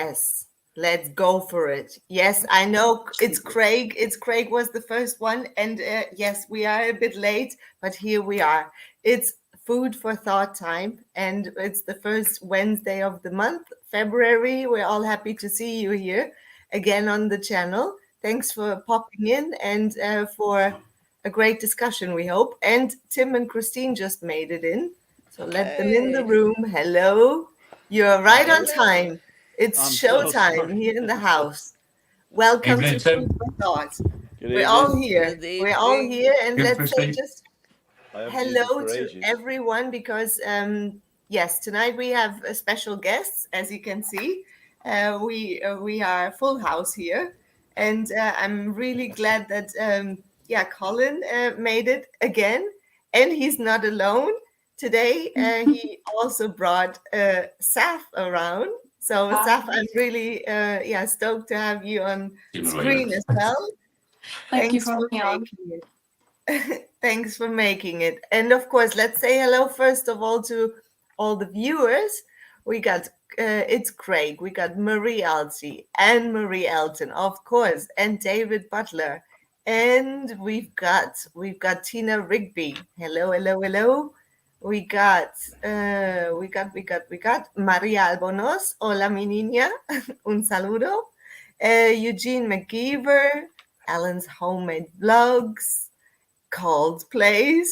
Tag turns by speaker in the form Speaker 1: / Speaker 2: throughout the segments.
Speaker 1: Yes, let's go for it. Yes, I know it's Craig. It's Craig was the first one. And yes, we are a bit late, but here we are. It's food for thought time. And it's the first Wednesday of the month, February. We're all happy to see you here again on the channel. Thanks for popping in and for a great discussion, we hope. And Tim and Christine just made it in. So let them in the
Speaker 2: Hey.
Speaker 1: room. Hello. You're right on
Speaker 2: Hello.
Speaker 1: time. It's
Speaker 3: I'm so
Speaker 1: showtime
Speaker 3: sorry.
Speaker 1: here in the house. Welcome
Speaker 4: Evening,
Speaker 1: to
Speaker 4: Tim.
Speaker 1: Food for Thought.
Speaker 3: Good
Speaker 1: We're all
Speaker 3: evening.
Speaker 1: here.
Speaker 2: Good
Speaker 1: We're all
Speaker 2: evening.
Speaker 1: here, and
Speaker 4: Good,
Speaker 1: let's say
Speaker 4: Christine.
Speaker 1: just
Speaker 3: I haven't used it
Speaker 1: hello
Speaker 3: for
Speaker 1: to
Speaker 3: ages.
Speaker 1: everyone because yes, tonight we have special guests. As you can see, we are full house here, and I'm really glad that yeah, Colin made it again, and he's not alone today. He also brought Saff around. So Saff, I'm really yeah, stoked to have you on
Speaker 4: Give it away,
Speaker 1: screen
Speaker 4: Ruth.
Speaker 1: as well.
Speaker 5: Thank you
Speaker 1: Thanks
Speaker 5: for
Speaker 1: for
Speaker 5: having me on.
Speaker 1: making it. Thanks for making it. And of course, let's say hello first of all to all the viewers. We got it's Craig, we got Marie Elsie and Marie Elton, of course, and David Butler. And we've got Tina Rigby. Hello, hello, hello. We got Maria Albonos. Hola mi niña. Un saludo. Eugene McGeever, Alan's Homemade Vlogs, Coldplays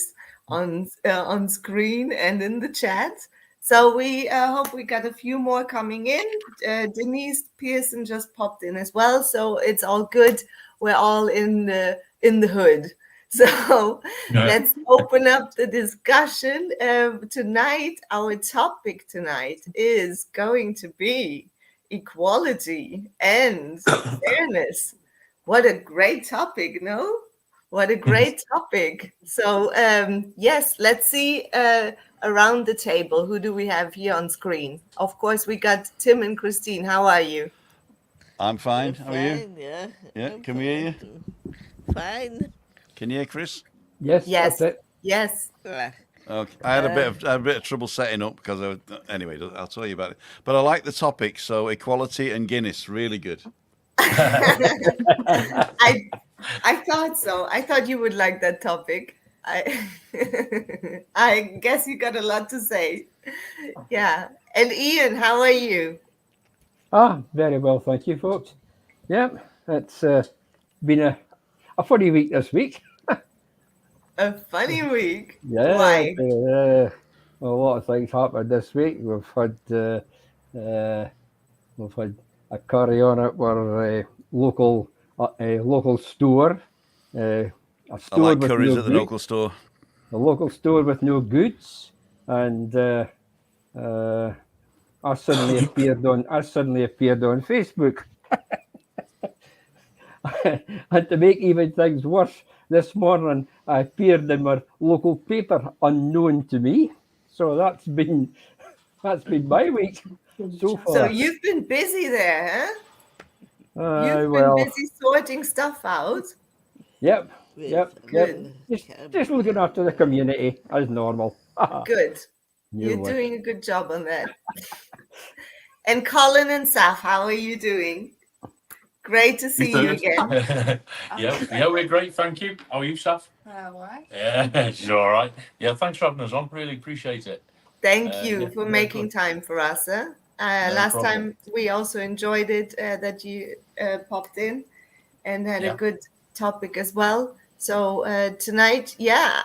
Speaker 1: on screen and in the chat. So we hope we got a few more coming in. Denise Pearson just popped in as well, so it's all good. We're all in the hood. So
Speaker 4: No.
Speaker 1: let's open up the discussion. Tonight, our topic tonight is going to be equality and fairness. What a great topic, no? What a great topic. So, yes, let's see around the table. Who do we have here on screen? Of course, we got Tim and Christine. How are you?
Speaker 3: I'm fine.
Speaker 2: You're
Speaker 3: How are you?
Speaker 2: fine, yeah.
Speaker 3: Yeah,
Speaker 2: I'm
Speaker 3: can we hear you?
Speaker 2: fine too. Fine.
Speaker 3: Can you hear Chris?
Speaker 5: Yes,
Speaker 1: Yes,
Speaker 5: that's it.
Speaker 1: yes.
Speaker 2: Ah,
Speaker 3: Okay. I had a bit of trouble setting up because anyway, I'll tell you about it. But I like the topic. So equality and Guinness, really good.
Speaker 1: I I thought so. I thought you would like that topic. I I guess you got a lot to say. Yeah. And Ian, how are you?
Speaker 5: Very well, thank you, folks. Yep, it's been a funny week this week.
Speaker 1: A funny week.
Speaker 5: Yeah,
Speaker 1: Why?
Speaker 5: a lot of things happened this week. Uh, we've had a carry on at our local store, a
Speaker 3: I
Speaker 5: store
Speaker 3: like
Speaker 5: with
Speaker 3: curries
Speaker 5: no
Speaker 3: at the
Speaker 5: goods,
Speaker 3: local store.
Speaker 5: a local store with no goods, and uh, I suddenly appeared on Facebook. And to make even things worse, this morning I appeared in my local paper unknown to me. So that's been my week so
Speaker 1: So
Speaker 5: far.
Speaker 1: you've been busy there, huh? You've been
Speaker 5: Well,
Speaker 1: busy sorting stuff out.
Speaker 5: yep,
Speaker 2: with
Speaker 5: yep, yep.
Speaker 1: Good,
Speaker 5: Just looking after the community as normal.
Speaker 1: good.
Speaker 5: You
Speaker 1: You're
Speaker 5: wish.
Speaker 1: doing a good job on that. And Colin and Saf, how are you doing? Great to see you again.
Speaker 4: Yeah, we're great, thank you. How are you, Saff?
Speaker 5: Oh, right.
Speaker 4: Yeah, she's all right. Yeah, thanks for having us on. Really appreciate it.
Speaker 1: Thank you
Speaker 4: Yeah,
Speaker 1: for
Speaker 4: yeah,
Speaker 1: making
Speaker 4: good.
Speaker 1: time for us. Huh?
Speaker 4: No
Speaker 1: Last
Speaker 4: problem.
Speaker 1: time we also enjoyed it that you popped in and had a
Speaker 4: Yeah.
Speaker 1: good topic as well. So tonight, yeah,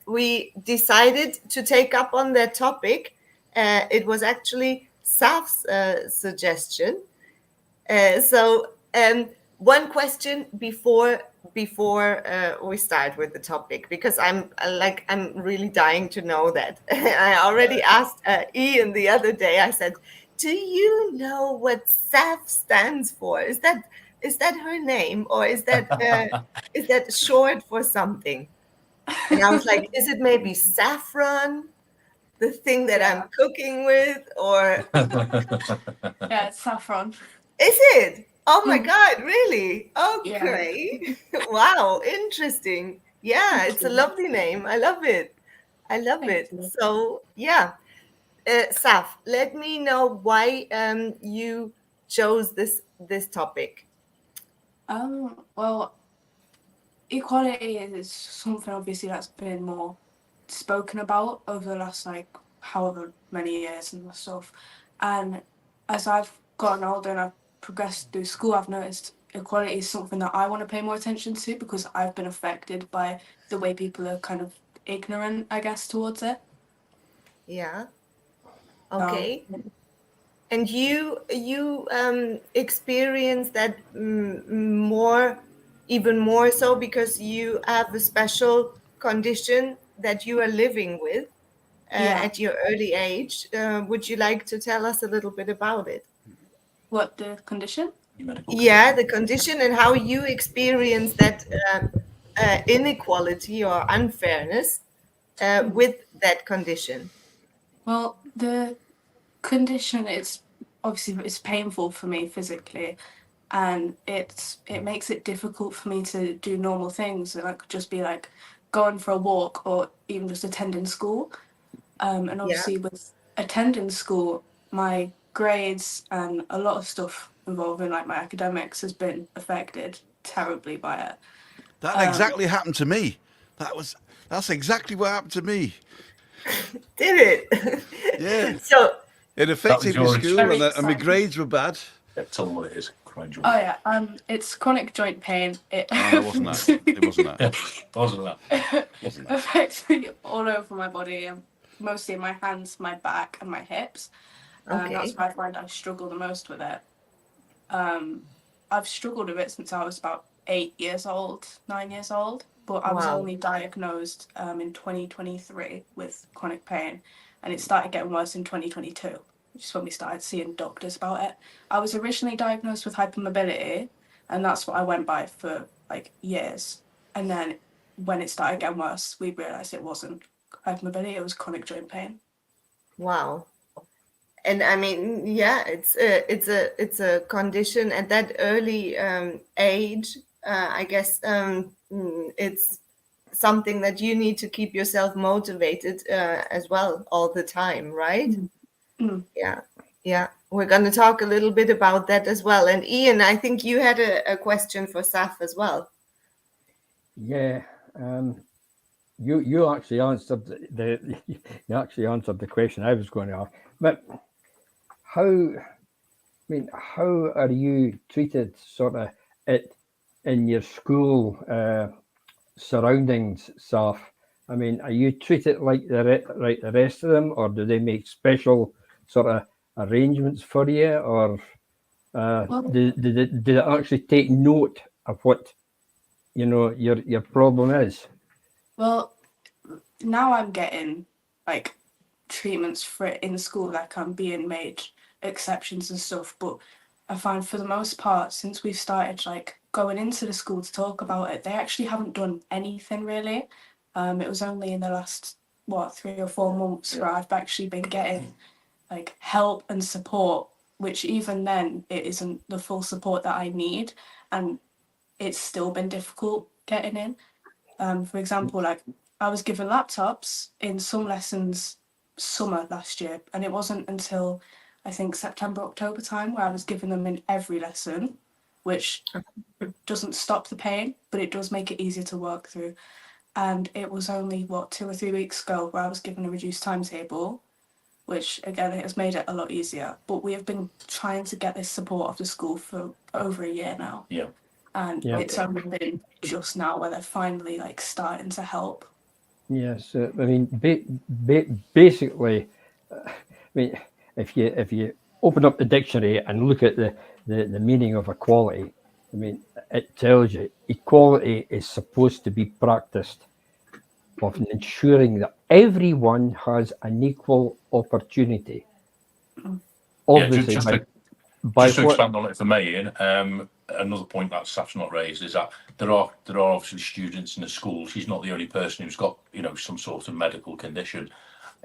Speaker 1: we decided to take up on that topic. It was actually Saf's suggestion. So one question before we start with the topic, because I'm really dying to know that. I already asked Ian the other day. I said, "Do you know what SAF stands for? Is that her name, or is that short for something?" And I was like, "Is it maybe saffron, the thing that I'm cooking with, or
Speaker 5: Yeah, it's saffron.
Speaker 1: is it? Oh my God, really?
Speaker 5: Yeah.
Speaker 1: Okay. Wow, interesting. Yeah, it's a lovely name. I love it. I love
Speaker 5: Thank
Speaker 1: it.
Speaker 5: you.
Speaker 1: So, yeah. Saf, let me know why you chose this topic?
Speaker 6: Well, equality is something obviously that's been more spoken about over the last like however many years and stuff. And as I've gotten older and I've progressed through school, I've noticed equality is something that I want to pay more attention to because I've been affected by the way people are kind of ignorant, I guess, towards it.
Speaker 1: Yeah. Okay. And you experience that even more so because you have a special condition that you are living with at your early age. Would you like to tell us a little bit about it?
Speaker 6: What, the condition?
Speaker 1: Yeah, the condition and how you experience that inequality or unfairness with that condition.
Speaker 6: Well, the condition is obviously it's painful for me physically, and it makes it difficult for me to do normal things. And I could just be like going for a walk or even just attending school. And obviously with attending school, my grades and a lot of stuff involving like my academics has been affected terribly by it.
Speaker 3: That exactly happened to me. That's exactly what happened to me.
Speaker 1: Did it?
Speaker 3: Yeah.
Speaker 1: So
Speaker 3: It affected
Speaker 4: That
Speaker 3: my
Speaker 4: was your
Speaker 3: school,
Speaker 6: experience.
Speaker 3: and my grades were bad.
Speaker 4: Yeah, tell them what it is. Crying joy.
Speaker 6: Oh yeah, it's chronic joint pain. It
Speaker 3: No, it wasn't that. It wasn't that.
Speaker 4: Yeah, wasn't that?
Speaker 3: Wasn't that.
Speaker 6: affects me all over my body, mostly in my hands, my back, and my hips.
Speaker 1: Okay.
Speaker 6: That's why I find I struggle the most with it. I've struggled with it since I was about 9 years old, but I was
Speaker 1: Wow.
Speaker 6: only diagnosed in 2023 with chronic pain, and it started getting worse in 2022, which is when we started seeing doctors about it. I was originally diagnosed with hypermobility, and that's what I went by for like years. And then when it started getting worse, we realised it wasn't hypermobility, it was chronic joint pain.
Speaker 1: Wow. And I mean, yeah, it's a condition at that early age. I guess it's something that you need to keep yourself motivated as well all the time, right? Yeah, yeah. We're going to talk a little bit about that as well. And Ian, I think you had a question for Saff as well.
Speaker 5: Yeah, you actually answered the question I was going to ask. But how are you treated sort of in your school surroundings, Saff? I mean, are you treated like the rest of them, or do they make special sort of arrangements for you, or did it actually take note of what your problem is?
Speaker 6: Well, now I'm getting like treatments for it in school, like I'm being made exceptions and stuff, but I find for the most part, since we've started like going into the school to talk about it, they actually haven't done anything really. It was only in the last 3 or 4 months where I've actually been getting like help and support, which even then it isn't the full support that I need, and it's still been difficult getting in. For example, like I was given laptops in some lessons summer last year, and it wasn't until I think September, October time where I was given them in every lesson, which doesn't stop the pain, but it does make it easier to work through. And it was only 2 or 3 weeks ago where I was given a reduced timetable, which again it has made it a lot easier. But we have been trying to get this support of the school for over a year now.
Speaker 4: Yeah.
Speaker 6: And it's only been just now where they're finally like starting to help.
Speaker 5: Yes, I mean, basically, I mean, if you open up the dictionary and look at the meaning of equality, I mean, it tells you equality is supposed to be practiced of ensuring that everyone has an equal opportunity. Obviously,
Speaker 4: just to expand on it for me, Ian, another point that Saff's not raised is that there are obviously students in the school. She's not the only person who's got some sort of medical condition,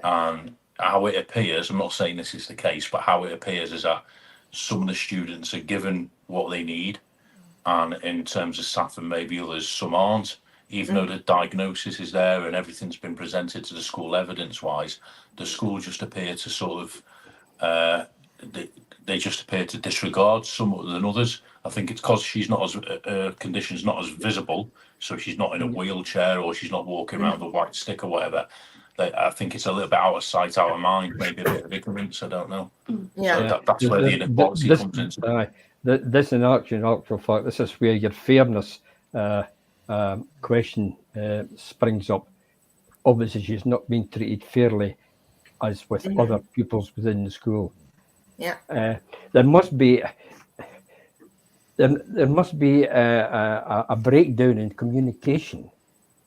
Speaker 4: and how it appears, I'm not saying this is the case, but how it appears is that some of the students are given what they need, and in terms of Saff and maybe others, some aren't. Even though the diagnosis is there and everything's been presented to the school evidence-wise, the school just appear to sort of they just appear to disregard some than others. I think it's because she's not as condition's not as visible, so she's not in a wheelchair or she's not walking around with a white stick or whatever. I think it's a little bit out of sight, out of mind, maybe a bit of ignorance. I don't know.
Speaker 1: Yeah.
Speaker 4: So that's where the inequality comes into.
Speaker 5: This in actual fact, this is where your fairness question springs up. Obviously, she's not being treated fairly as with other pupils within the school.
Speaker 1: Yeah.
Speaker 5: There must be a breakdown in communication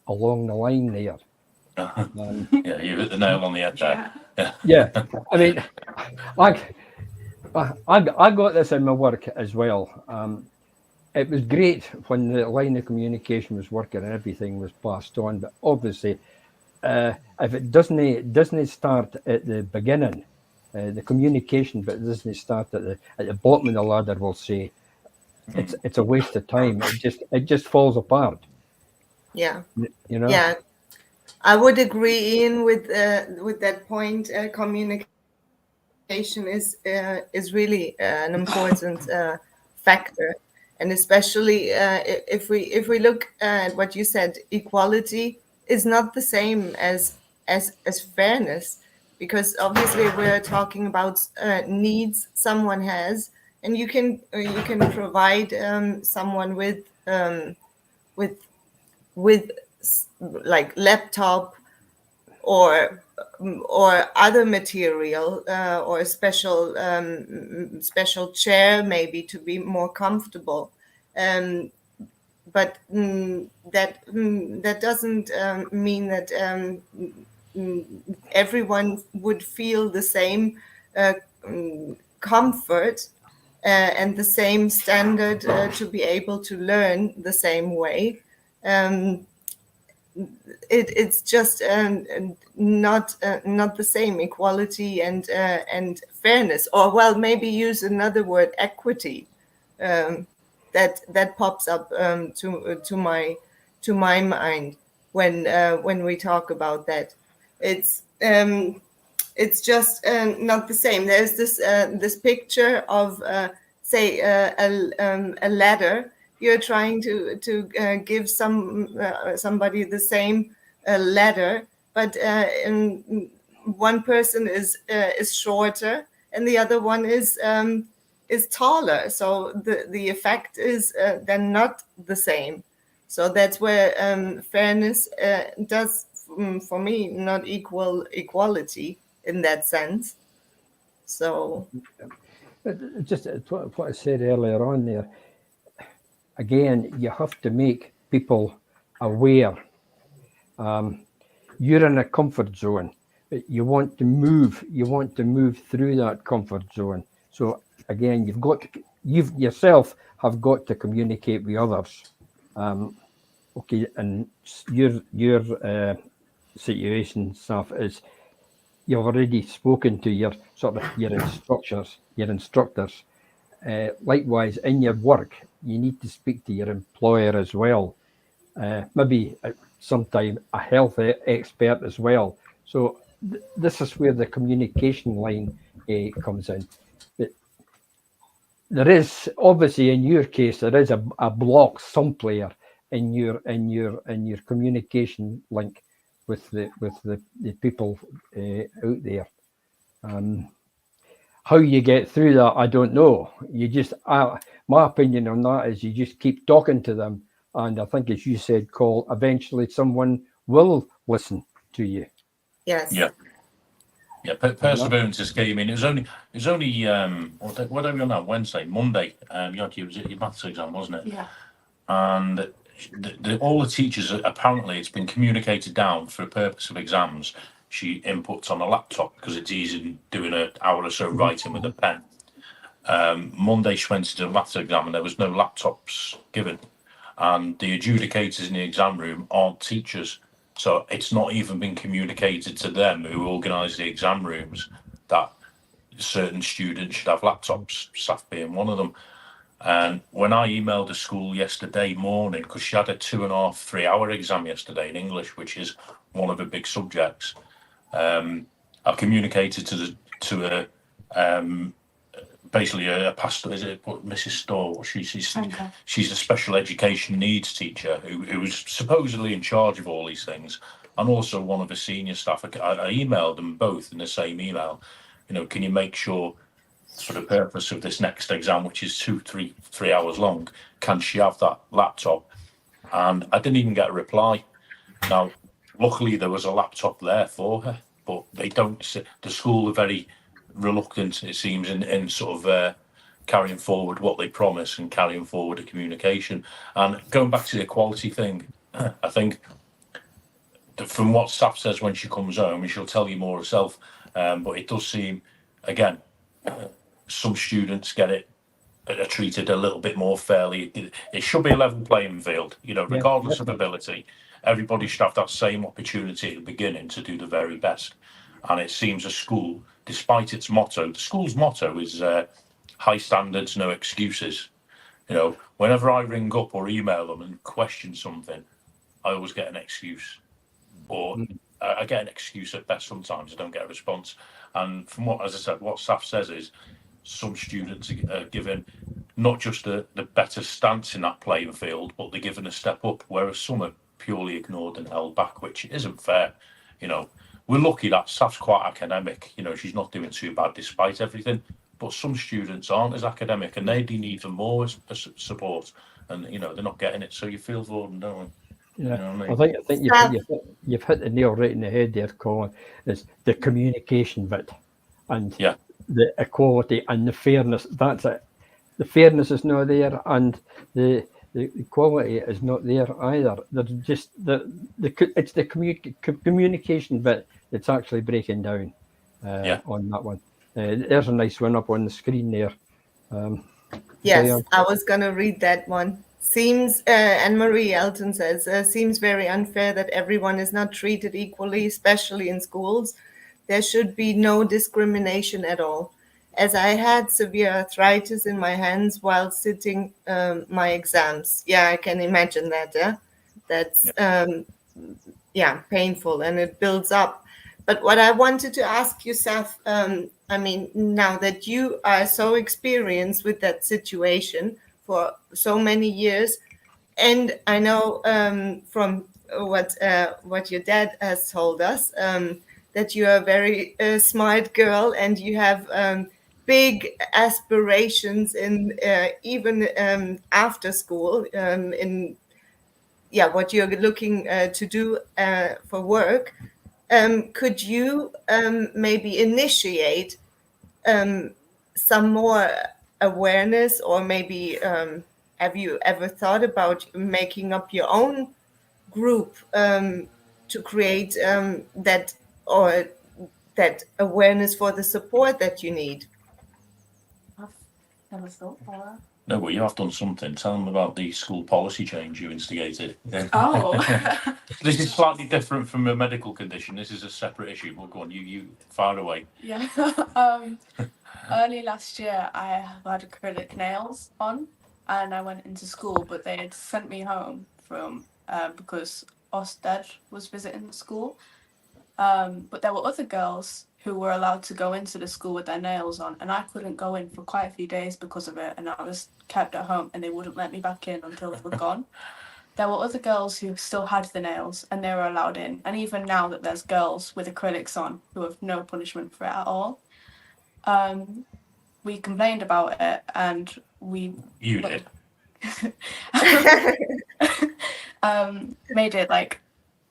Speaker 5: along the line there.
Speaker 4: Yeah, you hit the nail on the head there.
Speaker 5: Yeah, I mean, I got this in my work as well. It was great when the line of communication was working and everything was passed on, but obviously, if it doesn't start at the beginning, the communication, but it doesn't start at the bottom of the ladder, we'll say, it's a waste of time. It just falls apart.
Speaker 1: Yeah.
Speaker 5: You know.
Speaker 1: Yeah. I would agree, Ian, with that point. Communication is really an important factor, and especially if we look at what you said, equality is not the same as fairness, because obviously we're talking about needs someone has, and you can provide someone with like laptop or other material or a special chair maybe to be more comfortable, but that doesn't mean that everyone would feel the same comfort and the same standard to be able to learn the same way. It's just not the same. Equality and fairness, or well, maybe use another word, equity. That pops up to my mind when we talk about that. It's just not the same. There's this picture of say a ladder. You're trying to give somebody the same ladder, but one person is shorter and the other one is taller. So the effect is then not the same. So that's where fairness does, for me, not equal equality in that sense. So
Speaker 5: just what I said earlier on there. Again, you have to make people aware. You're in a comfort zone. You want to move. You want to move through that comfort zone. So again, you yourself have got to communicate with others. Okay, and your situation, Saff, is you've already spoken to your instructors. Likewise, in your work, you need to speak to your employer as well. Maybe sometime a health expert as well. So this is where the communication line comes in. But there is obviously, in your case, there is a block somewhere in your communication link with the people out there. How you get through that, I don't know. You just, my opinion on that is you just keep talking to them, and I think, as you said, Cole, eventually someone will listen to you.
Speaker 1: yes.
Speaker 4: Yeah. Perseverance is key. I mean, it was only what are we on now? Wednesday, Monday. You had your maths exam, wasn't it?
Speaker 6: Yeah.
Speaker 4: And all the teachers, apparently, it's been communicated down for the purpose of exams. She inputs on a laptop because it's easy than doing an hour or so writing with a pen. Monday she went to do a maths exam and there was no laptops given, and the adjudicators in the exam room aren't teachers, so it's not even been communicated to them who organise the exam rooms that certain students should have laptops, Saff being one of them. And when I emailed the school yesterday morning, because she had a 2.5, 3 hour exam yesterday in English, which is one of the big subjects, I communicated to her basically a pastor, is it Mrs. Storr?
Speaker 6: Okay.
Speaker 4: She's a special education needs teacher who's supposedly in charge of all these things, and also one of the senior staff. I emailed them both in the same email. Can you make sure, for the purpose of this next exam, which is 3 hours long, can she have that laptop? And I didn't even get a reply. Now, luckily there was a laptop there for her, but they don't. The school are very reluctant, it seems, in sort of carrying forward what they promise and carrying forward the communication. And going back to the equality thing, I think from what Saff says when she comes home, and she'll tell you more herself, but it does seem, again, some students get it are treated a little bit more fairly. It should be a level playing field, regardless of ability. Everybody should have that same opportunity at the beginning to do the very best. And it seems a school, despite its motto, the school's motto is high standards, no excuses. Whenever I ring up or email them and question something, I always get an excuse. Or I get an excuse at best sometimes. I don't get a response. And from what Saff says is, some students are given not just the better stance in that playing field, but they're given a step up, whereas some are purely ignored and held back, which isn't fair. We're lucky that Saff's quite academic. She's not doing too bad despite everything, but some students aren't as academic and they need even more support, and they're not getting it. So you feel for them, don't we?
Speaker 5: Yeah,
Speaker 4: You know what I mean?
Speaker 5: I think you've hit the nail right in the head there, Colin. Is the communication bit, and the equality and the fairness. That's it. The fairness is not there, and the equality is not there either. There's just it's the communication bit that's actually breaking down on that one. There's a nice one up on the screen there.
Speaker 1: Yes, I was going to read that one. Seems, Anne-Marie Elton says, seems very unfair that everyone is not treated equally, especially in schools. There should be no discrimination at all. As I had severe arthritis in my hands while sitting my exams. Yeah, I can imagine that. That's, painful, and it builds up. But what I wanted to ask you, Saff, now that you are so experienced with that situation for so many years, and I know from what your dad has told us, that you are a very smart girl and you have big aspirations in even after school in what you're looking to do for work. Could you maybe initiate some more awareness, or maybe have you ever thought about making up your own group to create that awareness for the support that you need?
Speaker 6: I've never thought about that.
Speaker 4: No, but you have done something. Tell them about the school policy change you instigated.
Speaker 6: Oh.
Speaker 4: This is slightly different from a medical condition. This is a separate issue. Well, go on, you fire away.
Speaker 6: Yeah. Early last year, I had acrylic nails on, and I went into school, but they had sent me home from because Ofsted was visiting the school. But there were other girls who were allowed to go into the school with their nails on, and I couldn't go in for quite a few days because of it, and I was kept at home, and they wouldn't let me back in until they were gone. There were other girls who still had the nails, and they were allowed in, and even now that there's girls with acrylics on who have no punishment for it at all. We complained about it, and
Speaker 4: You did.
Speaker 6: Made it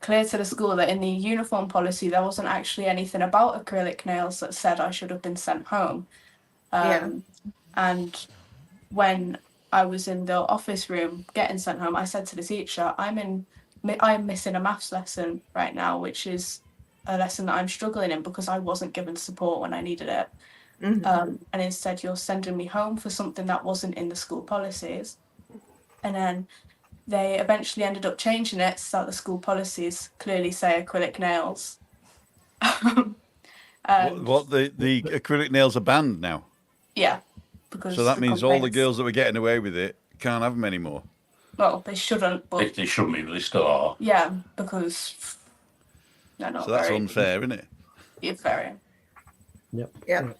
Speaker 6: clear to the school that in the uniform policy there wasn't actually anything about acrylic nails that said I should have been sent home. And when I was in the office room getting sent home, I said to the teacher, I'm missing a maths lesson right now, which is a lesson that I'm struggling in because I wasn't given support when I needed it. And instead you're sending me home for something that wasn't in the school policies. And then they eventually ended up changing it so that the school policies clearly say acrylic nails.
Speaker 3: What the acrylic nails are banned now?
Speaker 6: Yeah. Because
Speaker 3: so that means all the girls that were getting away with it can't have them anymore.
Speaker 6: Well, they shouldn't, but
Speaker 4: they shouldn't be, but they still are.
Speaker 6: Yeah, because they're not.
Speaker 3: So that's unfair, isn't it?
Speaker 6: Yeah, very.
Speaker 5: Yep.
Speaker 1: Yeah.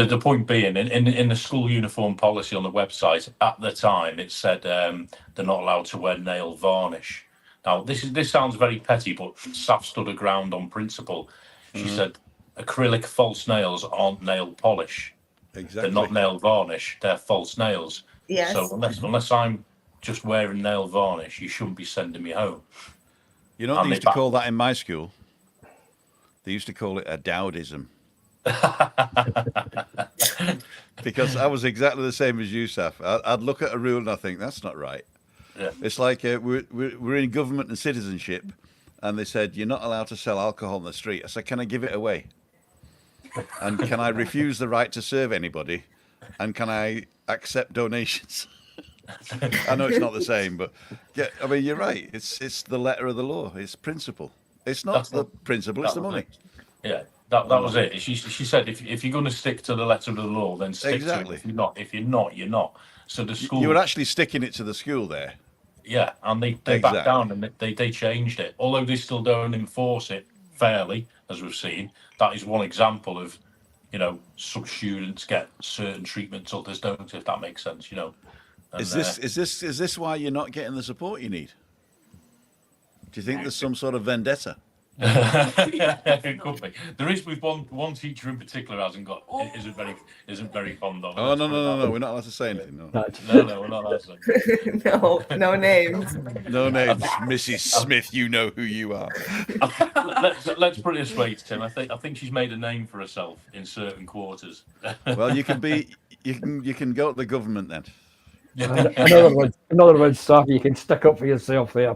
Speaker 4: The point being, in the school uniform policy on the website at the time, it said they're not allowed to wear nail varnish. Now, this sounds very petty, but Saff stood her ground on principle. She said acrylic false nails aren't nail polish.
Speaker 3: Exactly.
Speaker 4: They're not nail varnish. They're false nails.
Speaker 1: Yes.
Speaker 4: So unless I'm just wearing nail varnish, you shouldn't be sending me home.
Speaker 3: You know what they used to call that in my school? They used to call it a Dowdism. Because I was exactly the same as you, Saff. I'd look at a rule and I think that's not right.
Speaker 4: Yeah.
Speaker 3: It's like we're in government and citizenship, and they said you're not allowed to sell alcohol on the street. I said, can I give it away? And can I refuse the right to serve anybody? And can I accept donations? I know it's not the same, but yeah, I mean you're right. It's the letter of the law. It's principle. It's not the principle. It's the money.
Speaker 4: Yeah. That was it. She said if you're going to stick to the letter of the law, then stick to it. If you're not, you're not. So the school.
Speaker 3: You were actually sticking it to the school there.
Speaker 4: Yeah, and they backed down and they changed it. Although they still don't enforce it fairly, as we've seen. That is one example of, some students get certain treatments, others don't. If that makes sense, And,
Speaker 3: is this why you're not getting the support you need? Do you think there's some sort of vendetta?
Speaker 4: It could be. There is with one teacher in particular isn't very fond of it.
Speaker 3: Oh no, we're not allowed to say anything. No,
Speaker 4: we're not allowed to say.
Speaker 1: No names.
Speaker 3: No names, Mrs. Smith. You know who you are.
Speaker 4: Let's put it this way, Tim. I think she's made a name for herself in certain quarters.
Speaker 3: Well, you can go to the government then.
Speaker 5: Another one, Saff, you can stick up for yourself there.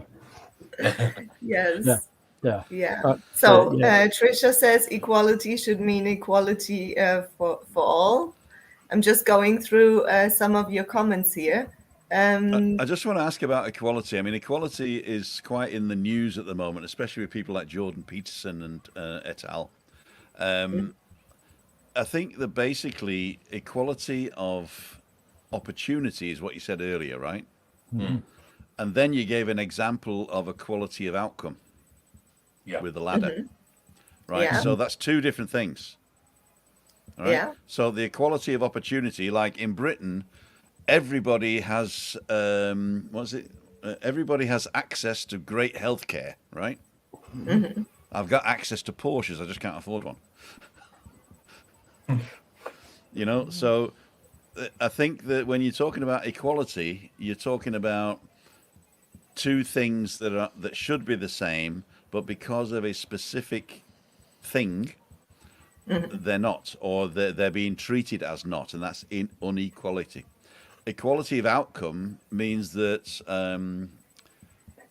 Speaker 1: Yes.
Speaker 5: Yeah.
Speaker 1: Tricia says equality should mean equality for all. I'm just going through some of your comments here.
Speaker 3: I just want to ask about equality. I mean, equality is quite in the news at the moment, especially with people like Jordan Peterson and et al. I think that basically equality of opportunity is what you said earlier, right?
Speaker 4: Mm.
Speaker 3: And then you gave an example of equality of outcome.
Speaker 4: Yeah.
Speaker 3: With the ladder, right?
Speaker 1: Yeah.
Speaker 3: So that's two different things. Right?
Speaker 1: Yeah.
Speaker 3: So the equality of opportunity, like in Britain, everybody has everybody has access to great healthcare, right?
Speaker 1: Mm-hmm.
Speaker 3: I've got access to Porsches, I just can't afford one. So I think that when you're talking about equality, you're talking about two things that should be the same. But because of a specific thing, they're not, or they're being treated as not, and that's inequality. Equality of outcome means that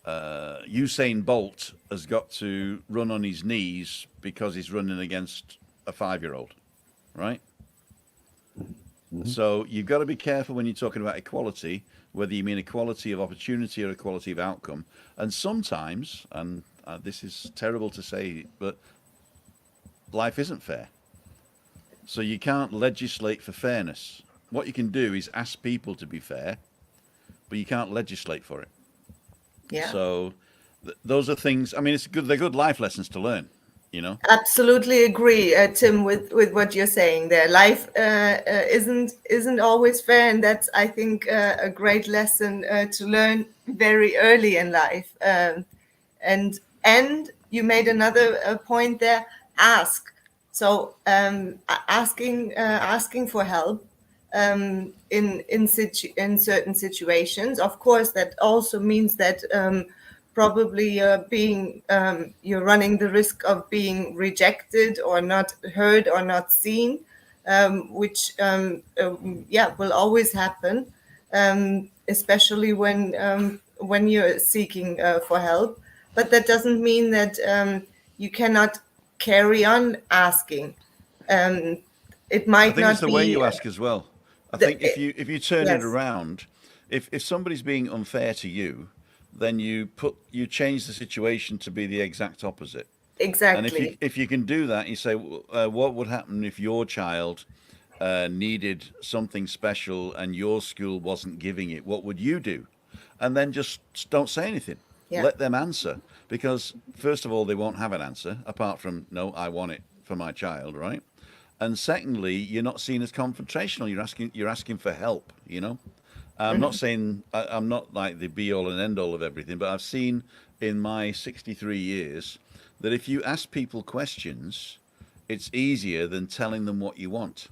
Speaker 3: Usain Bolt has got to run on his knees because he's running against a 5-year-old, right? Mm-hmm. So you've got to be careful when you're talking about equality, whether you mean equality of opportunity or equality of outcome. And sometimes, this is terrible to say, but life isn't fair. So you can't legislate for fairness. What you can do is ask people to be fair, but you can't legislate for it.
Speaker 1: Yeah.
Speaker 3: So those are things. I mean, they're good life lessons to learn.
Speaker 1: Absolutely agree, Tim, with what you're saying there. Life isn't always fair, and that's, I think, a great lesson to learn very early in life. And you made another point there. Ask. So asking for help in certain situations. Of course, that also means that probably you're running the risk of being rejected or not heard or not seen, which will always happen, especially when you're seeking for help. But that doesn't mean that you cannot carry on asking. It might not be.
Speaker 3: I think it's the way you ask as well. I think if you turn it around, if somebody's being unfair to you, then you change the situation to be the exact opposite.
Speaker 1: Exactly.
Speaker 3: And if you can do that, you say, what would happen if your child needed something special and your school wasn't giving it? What would you do? And then just don't say anything. Yeah. Let them answer, because first of all, they won't have an answer apart from, no, I want it for my child, right? and secondly, you're not seen as confrontational. You're asking for help. You know, I'm not saying I'm not like the be all and end all of everything, but I've seen in my 63 years that if you ask people questions, it's easier than telling them what you want.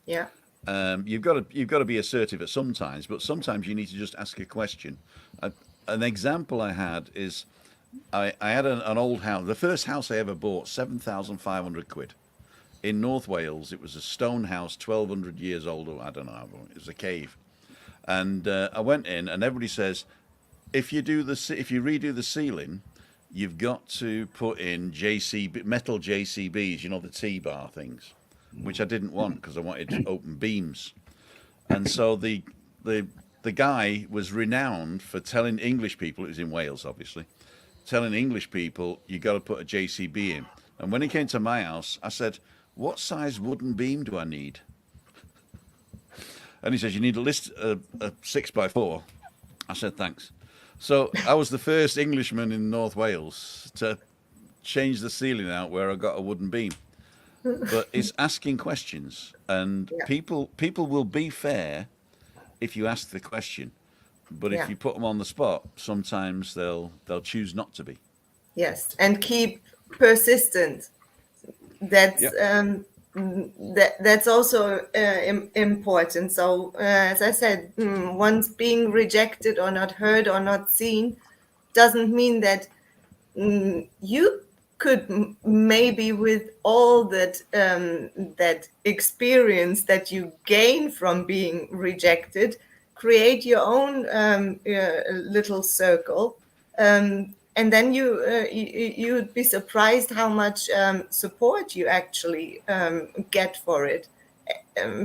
Speaker 1: Yeah.
Speaker 3: You've got to be assertive at some times, but sometimes you need to just ask a question. An example I had is I had an old house. The first house I ever bought, £7,500 in North Wales. It was a stone house, 1,200 years old. Or I don't know how long. It was a cave, and I went in, and everybody says, if you redo the ceiling, you've got to put in metal JCBs. You know, the T-bar things, which I didn't want because I wanted open beams. And so the guy was renowned for telling English people, it was in Wales obviously, telling English people you got to put a JCB in. And when he came to my house, I said, what size wooden beam do I need? And he says, you need a 6x4. I said, thanks. So I was the first Englishman in North Wales to change the ceiling out where I got a wooden beam. But it's asking questions, and
Speaker 1: Yeah.
Speaker 3: people will be fair if you ask the question. But
Speaker 1: Yeah.
Speaker 3: if you put them on the spot, sometimes they'll choose not to be.
Speaker 1: Yes, and keep persistent. That's that's also important. So as I said, once being rejected or not heard or not seen doesn't mean that you could maybe, with all that that experience that you gain from being rejected, create your own little circle, and then you'd be surprised how much support you actually get for it,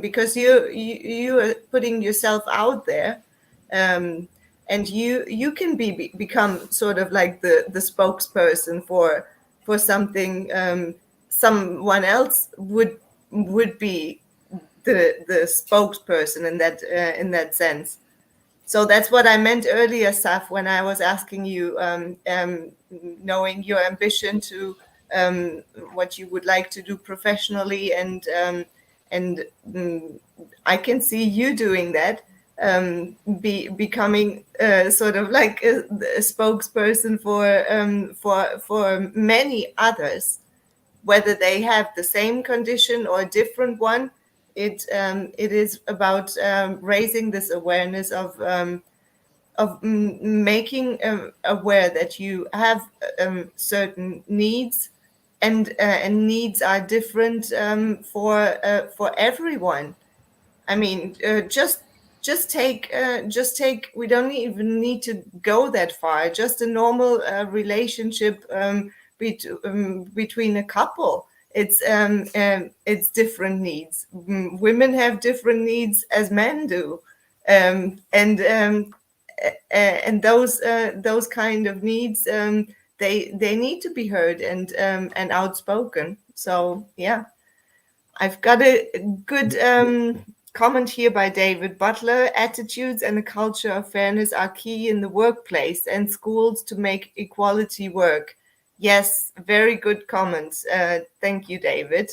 Speaker 1: because you are putting yourself out there. And you can become sort of like the spokesperson for something someone else would be the spokesperson in that sense. So that's what I meant earlier, Saff, when I was asking you, knowing your ambition to what you would like to do professionally, and I can see you doing that. Becoming sort of like a spokesperson for many others, whether they have the same condition or a different one. It is about raising this awareness of making aware that you have certain needs, and needs are different for everyone. I mean, just take we don't even need to go that far. Just a normal relationship between a couple. It's different needs. Women have different needs as men do, and those kind of needs, they need to be heard and outspoken. So yeah, I've got a good comment here by David Butler. Attitudes and a culture of fairness are key in the workplace and schools to make equality work. Yes, very good comments. Thank you, David.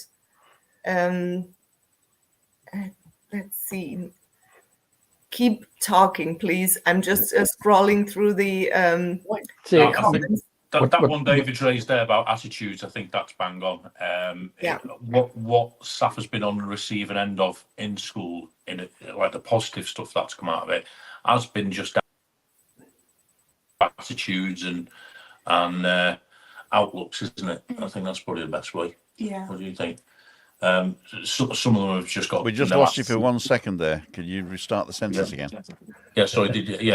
Speaker 1: Let's see. Keep talking, please. I'm just scrolling through the comments.
Speaker 4: That one David's raised there about attitudes, I think that's bang on. What Saff has been on the receiving end of in school, like the positive stuff that's come out of it, has been just attitudes and outlooks, isn't it? I think that's probably the best way.
Speaker 6: Yeah.
Speaker 4: What do you think? Some of them have just got.
Speaker 3: We just lost you for 1 second there. Can you restart the sentence again?
Speaker 4: Yeah, sorry,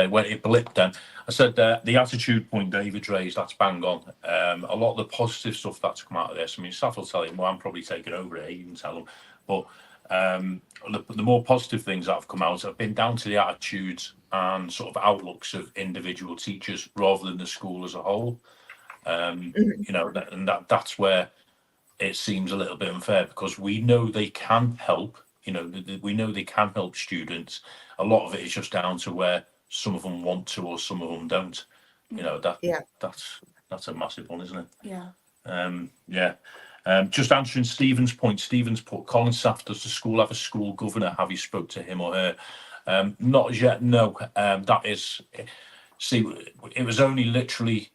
Speaker 4: when it blipped then. I said the attitude point David raised, that's bang on. A lot of the positive stuff that's come out of this, I mean, Saff will tell him, well, I'm probably taking over it, he can tell him. But the more positive things that have come out have been down to the attitudes and sort of outlooks of individual teachers rather than the school as a whole. That's where it seems a little bit unfair, because we know they can help. We know they can help students. A lot of it is just down to where some of them want to or some of them don't. That's a massive one, isn't it?
Speaker 6: Yeah.
Speaker 4: Just answering Stephen's point. Stephen's put, Colin Saff, does the school have a school governor? Have you spoke to him or her? Not as yet, no. That is, see, it was only literally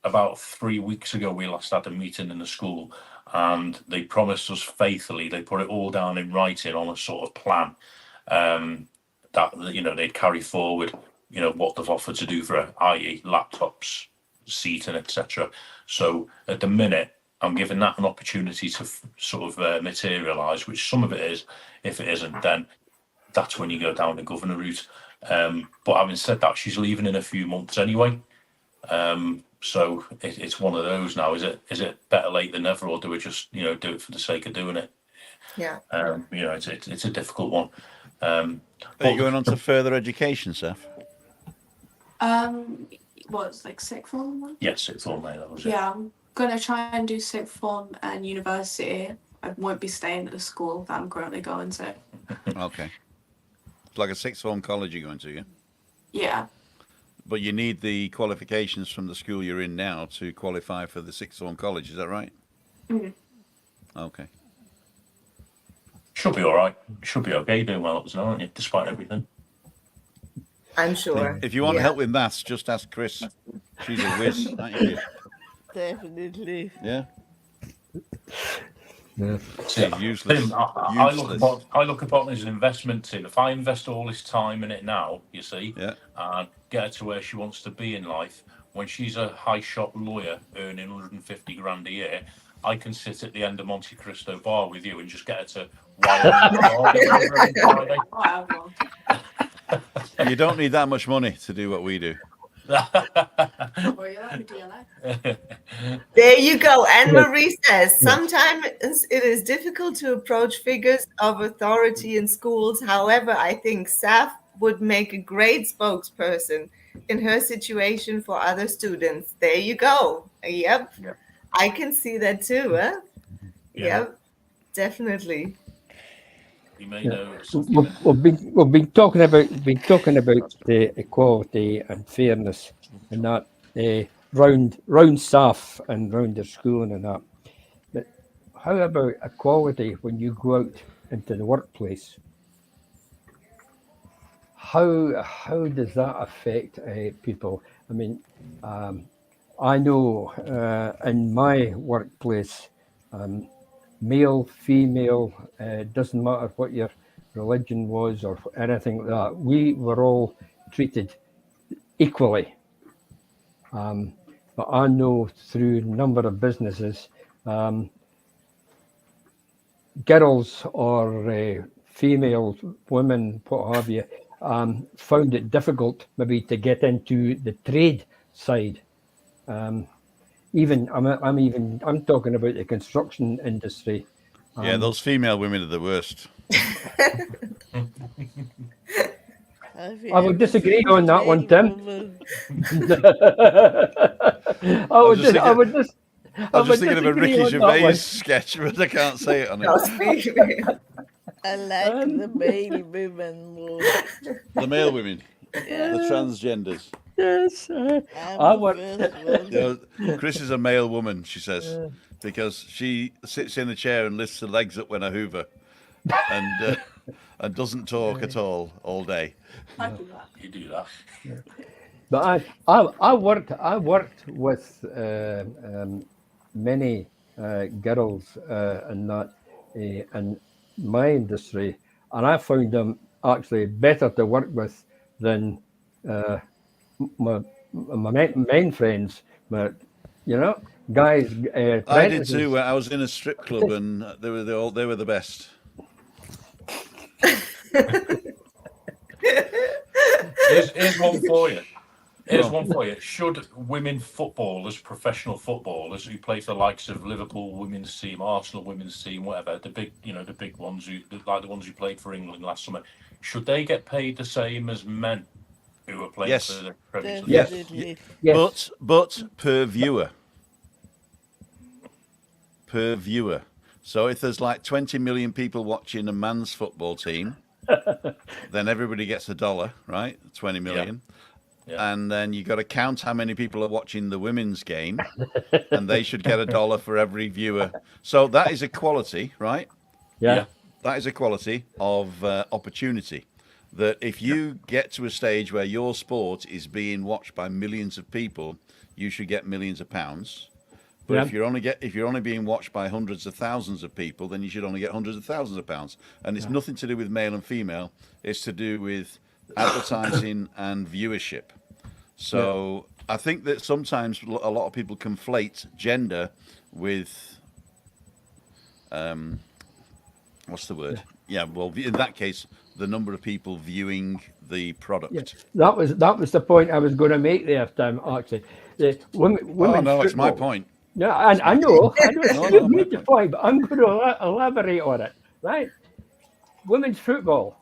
Speaker 4: about 3 weeks ago we last had a meeting in the school, and they promised us faithfully, they put it all down in writing on a sort of plan that, you know, they'd carry forward, you know, what they've offered to do for it, i.e. laptops, seating, etc. So at the minute, I'm giving that an opportunity to sort of materialise, which some of it is. If it isn't, then that's when you go down the governor route. But having said that, she's leaving in a few months anyway. So it's one of those now. Is it better late than never, or do we just, you know, do it for the sake of doing it?
Speaker 1: Yeah.
Speaker 4: You know, it's a difficult one.
Speaker 3: Are you going on to further education, Saff?
Speaker 6: What's like sixth form?
Speaker 4: Yes, it's all made. That was it.
Speaker 6: Yeah, I'm gonna try and do sixth form and university. I won't be staying at the school that I'm currently going to.
Speaker 3: Okay. It's like a sixth form college you're going to, yeah?
Speaker 6: Yeah.
Speaker 3: But you need the qualifications from the school you're in now to qualify for the sixth form college, is that right?
Speaker 6: Mm.
Speaker 3: Okay.
Speaker 4: Should be all right. Should be okay. You're doing well up to now, aren't you? Despite everything.
Speaker 1: I'm sure.
Speaker 3: If you want
Speaker 1: Yeah.
Speaker 3: help with maths, just ask Chris. She's a whiz, aren't you?
Speaker 2: Definitely.
Speaker 3: Yeah?
Speaker 5: Yeah.
Speaker 3: She's useless.
Speaker 4: Tim, I
Speaker 3: Useless.
Speaker 4: look upon it as an investment, Tim. If I invest all this time in it now, you see,
Speaker 3: Yeah.
Speaker 4: and get her to where she wants to be in life, when she's a high shop lawyer earning 150 grand a year, I can sit at the end of Monte Cristo bar with you and just get her to Friday.
Speaker 6: Whatever.
Speaker 3: You don't need that much money to do what we do.
Speaker 6: Or you like DLA.
Speaker 1: There you go. Anne Marie says sometimes it is difficult to approach figures of authority in schools. However, I think Saff would make a great spokesperson in her situation for other students. There you go. Yep.
Speaker 4: Yep.
Speaker 1: I can see that too. Huh?
Speaker 4: Yeah.
Speaker 1: Yep. Definitely.
Speaker 4: You may
Speaker 5: Yeah.
Speaker 4: know something.
Speaker 5: We've been talking about the equality and fairness and that round Saff and round the school and that. But how about equality when you go out into the workplace? How does that affect people? I mean, I know in my workplace, male, female, doesn't matter what your religion was or anything like that. We were all treated equally. But I know through a number of businesses, girls or female women, what have you, found it difficult maybe to get into the trade side. I'm talking about the construction industry.
Speaker 3: Yeah, those female women are the worst.
Speaker 5: I would disagree on that one, Tim. I was
Speaker 3: just thinking of a Ricky Gervais sketch, but I can't say it on it.
Speaker 2: I like the male women more.
Speaker 3: The male women,
Speaker 2: Yeah.
Speaker 3: the transgenders.
Speaker 5: Yes,
Speaker 2: I'm
Speaker 5: want-
Speaker 2: the first one.
Speaker 3: You know, Chris is a male woman, she says, because she sits in a chair and lifts her legs up when I hoover, and doesn't talk at all day.
Speaker 6: I do that.
Speaker 4: You do that.
Speaker 5: But I worked with many girls in that in my industry, and I found them actually better to work with than my men friends. But you know, guys.
Speaker 3: I did too. I was in a strip club, and they were the best.
Speaker 4: Here's one for you. Here's one for you. Should women footballers, professional footballers who play for the likes of Liverpool women's team, Arsenal women's team, whatever, the big ones like the ones who played for England last summer, should they get paid the same as men who are playing
Speaker 3: Yes.
Speaker 4: for the Premier League?
Speaker 5: Yes.
Speaker 2: Definitely.
Speaker 5: Yes.
Speaker 3: But per viewer. Per viewer. So if there's like 20 million people watching a man's football team, then everybody gets $1, right? 20 million.
Speaker 4: Yeah.
Speaker 3: and then you got to count how many people are watching the women's game, and they should get $1 for every viewer. So that is equality, right?
Speaker 5: Yeah.
Speaker 3: That is equality of opportunity. That if you get to a stage where your sport is being watched by millions of people, you should get millions of pounds. But if you're only being watched by hundreds of thousands of people, then you should only get hundreds of thousands of pounds. And it's nothing to do with male and female. It's to do with advertising and viewership. So I think that sometimes a lot of people conflate gender with what's the word? Yeah, well, in that case, the number of people viewing the product.
Speaker 5: Yeah. That was the point I was going to make there, Tim. Actually, the women.
Speaker 3: No, it's my point.
Speaker 5: Yeah, I know. You made the point, but I'm going to elaborate on it. Right? Women's football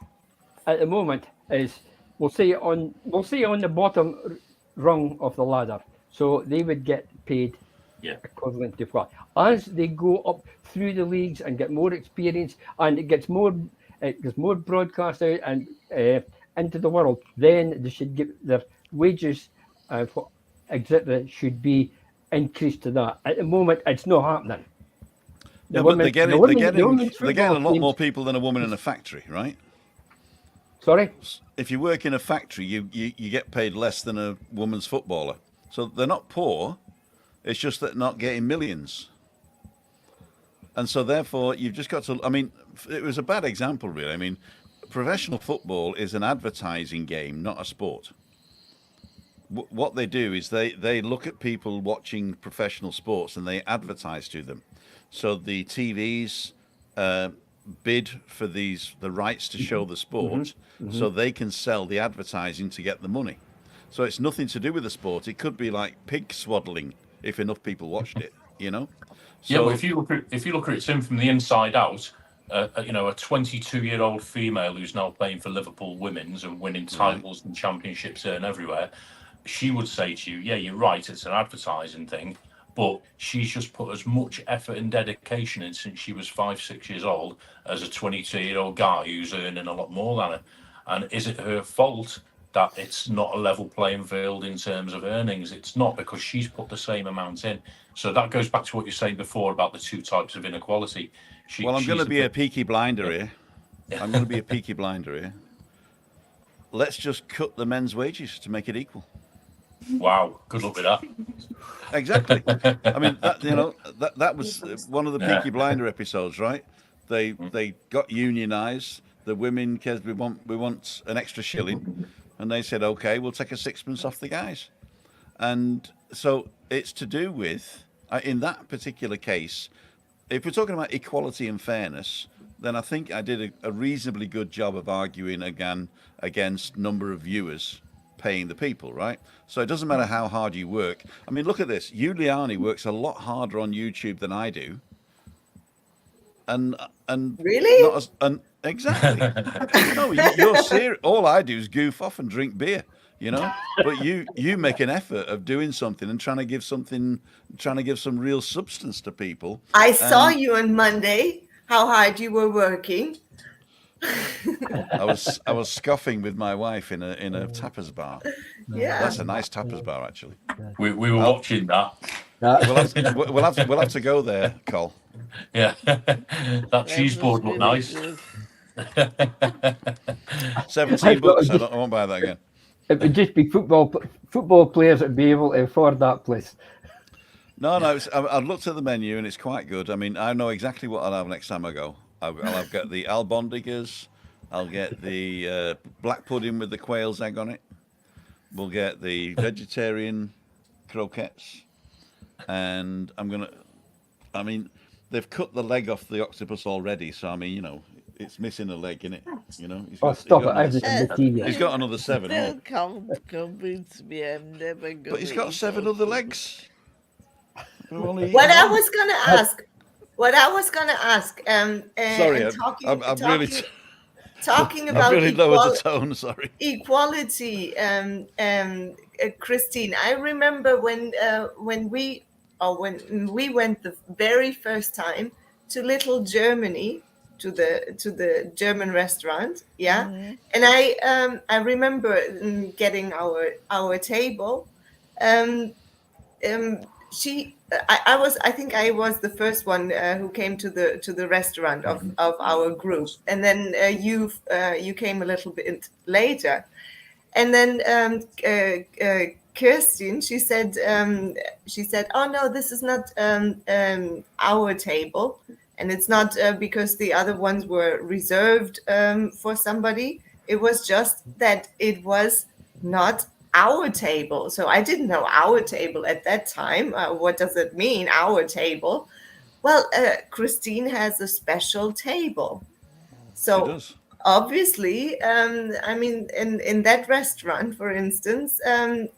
Speaker 5: at the moment is we'll say on the bottom rung of the ladder, so they would get paid equivalent to what. As they go up through the leagues and get more experience, and it gets more broadcast out and into the world, then they should get their wages, etc. should be increased to that. At the moment, it's not happening.
Speaker 3: But they're getting a lot more people than a woman in a factory, right?
Speaker 5: Sorry?
Speaker 3: If you work in a factory, you get paid less than a woman's footballer. So they're not poor. It's just that they're not getting millions. And so therefore, you've just got to... I mean, it was a bad example, really. I mean, professional football is an advertising game, not a sport. What they do is they look at people watching professional sports and they advertise to them. So the TVs bid for the rights to show the sport, so they can sell the advertising to get the money. So it's nothing to do with the sport. It could be like pig swaddling if enough people watched it, you know. So,
Speaker 4: but if you look at it, Tim, from the inside out, a 22-year-old female who's now playing for Liverpool Women's and winning titles and championships and everywhere, she would say to you, yeah, you're right, it's an advertising thing, but she's just put as much effort and dedication in since she was 5-6 years old as a 22-year-old guy who's earning a lot more than her. And is it her fault that it's not a level playing field in terms of earnings? It's not, because she's put the same amount in. So that goes back to what you were saying before about the two types of inequality.
Speaker 3: I'm going to be a peaky blinder here. I'm going to be a peaky blinder here. Let's just cut the men's wages to make it equal.
Speaker 4: Wow, good luck with that.
Speaker 3: Exactly. I mean, that was one of the Peaky Blinder episodes, right? They got unionised. The women said, we want an extra shilling, and they said, okay, we'll take a sixpence off the guys. And so it's to do with, in that particular case, if we're talking about equality and fairness, then I think I did a reasonably good job of arguing again against number of viewers paying the people, right? So it doesn't matter how hard you work. I mean, look at this. Giuliani works a lot harder on YouTube than I do. And
Speaker 1: really?
Speaker 3: Exactly. No, you're serious. All I do is goof off and drink beer, you know. But you make an effort of doing something and trying to give some real substance to people.
Speaker 1: I saw you on Monday. How hard you were working.
Speaker 3: I was scoffing with my wife in a tapas bar.
Speaker 1: Yeah,
Speaker 3: that's a nice tapas bar, actually.
Speaker 4: We were watching that.
Speaker 3: We'll have to go there, Col.
Speaker 4: Yeah, that cheese board looked nice.
Speaker 3: 17 bucks. I won't buy that again.
Speaker 5: It would just be football players that'd be able to afford that place.
Speaker 3: No. I've looked at the menu and it's quite good. I mean, I know exactly what I'll have next time I go. I'll get the albondigas. I'll get the black pudding with the quail's egg on it. We'll get the vegetarian croquettes. And they've cut the leg off the octopus already. So, I mean, you know, it's missing a leg, innit? You know? He's got another 7. But he's got 7 other legs.
Speaker 1: What I was going to ask.
Speaker 3: Sorry,
Speaker 1: talking about
Speaker 3: I've really lowered the tone. Sorry.
Speaker 1: Equality, Christine. I remember when we went the very first time to Little Germany the German restaurant. Yeah, and I remember getting our table. Um, I think I was the first one who came to the restaurant of our group, and then you came a little bit later, and then Kirsten, she said, oh no, this is not our table, and it's not because the other ones were reserved for somebody. It was just that it was not our table. So I didn't know our table at that time. What does it mean, our table? Well, Christine has a special table. So
Speaker 3: She does.
Speaker 1: obviously, I mean, in that restaurant, for instance, her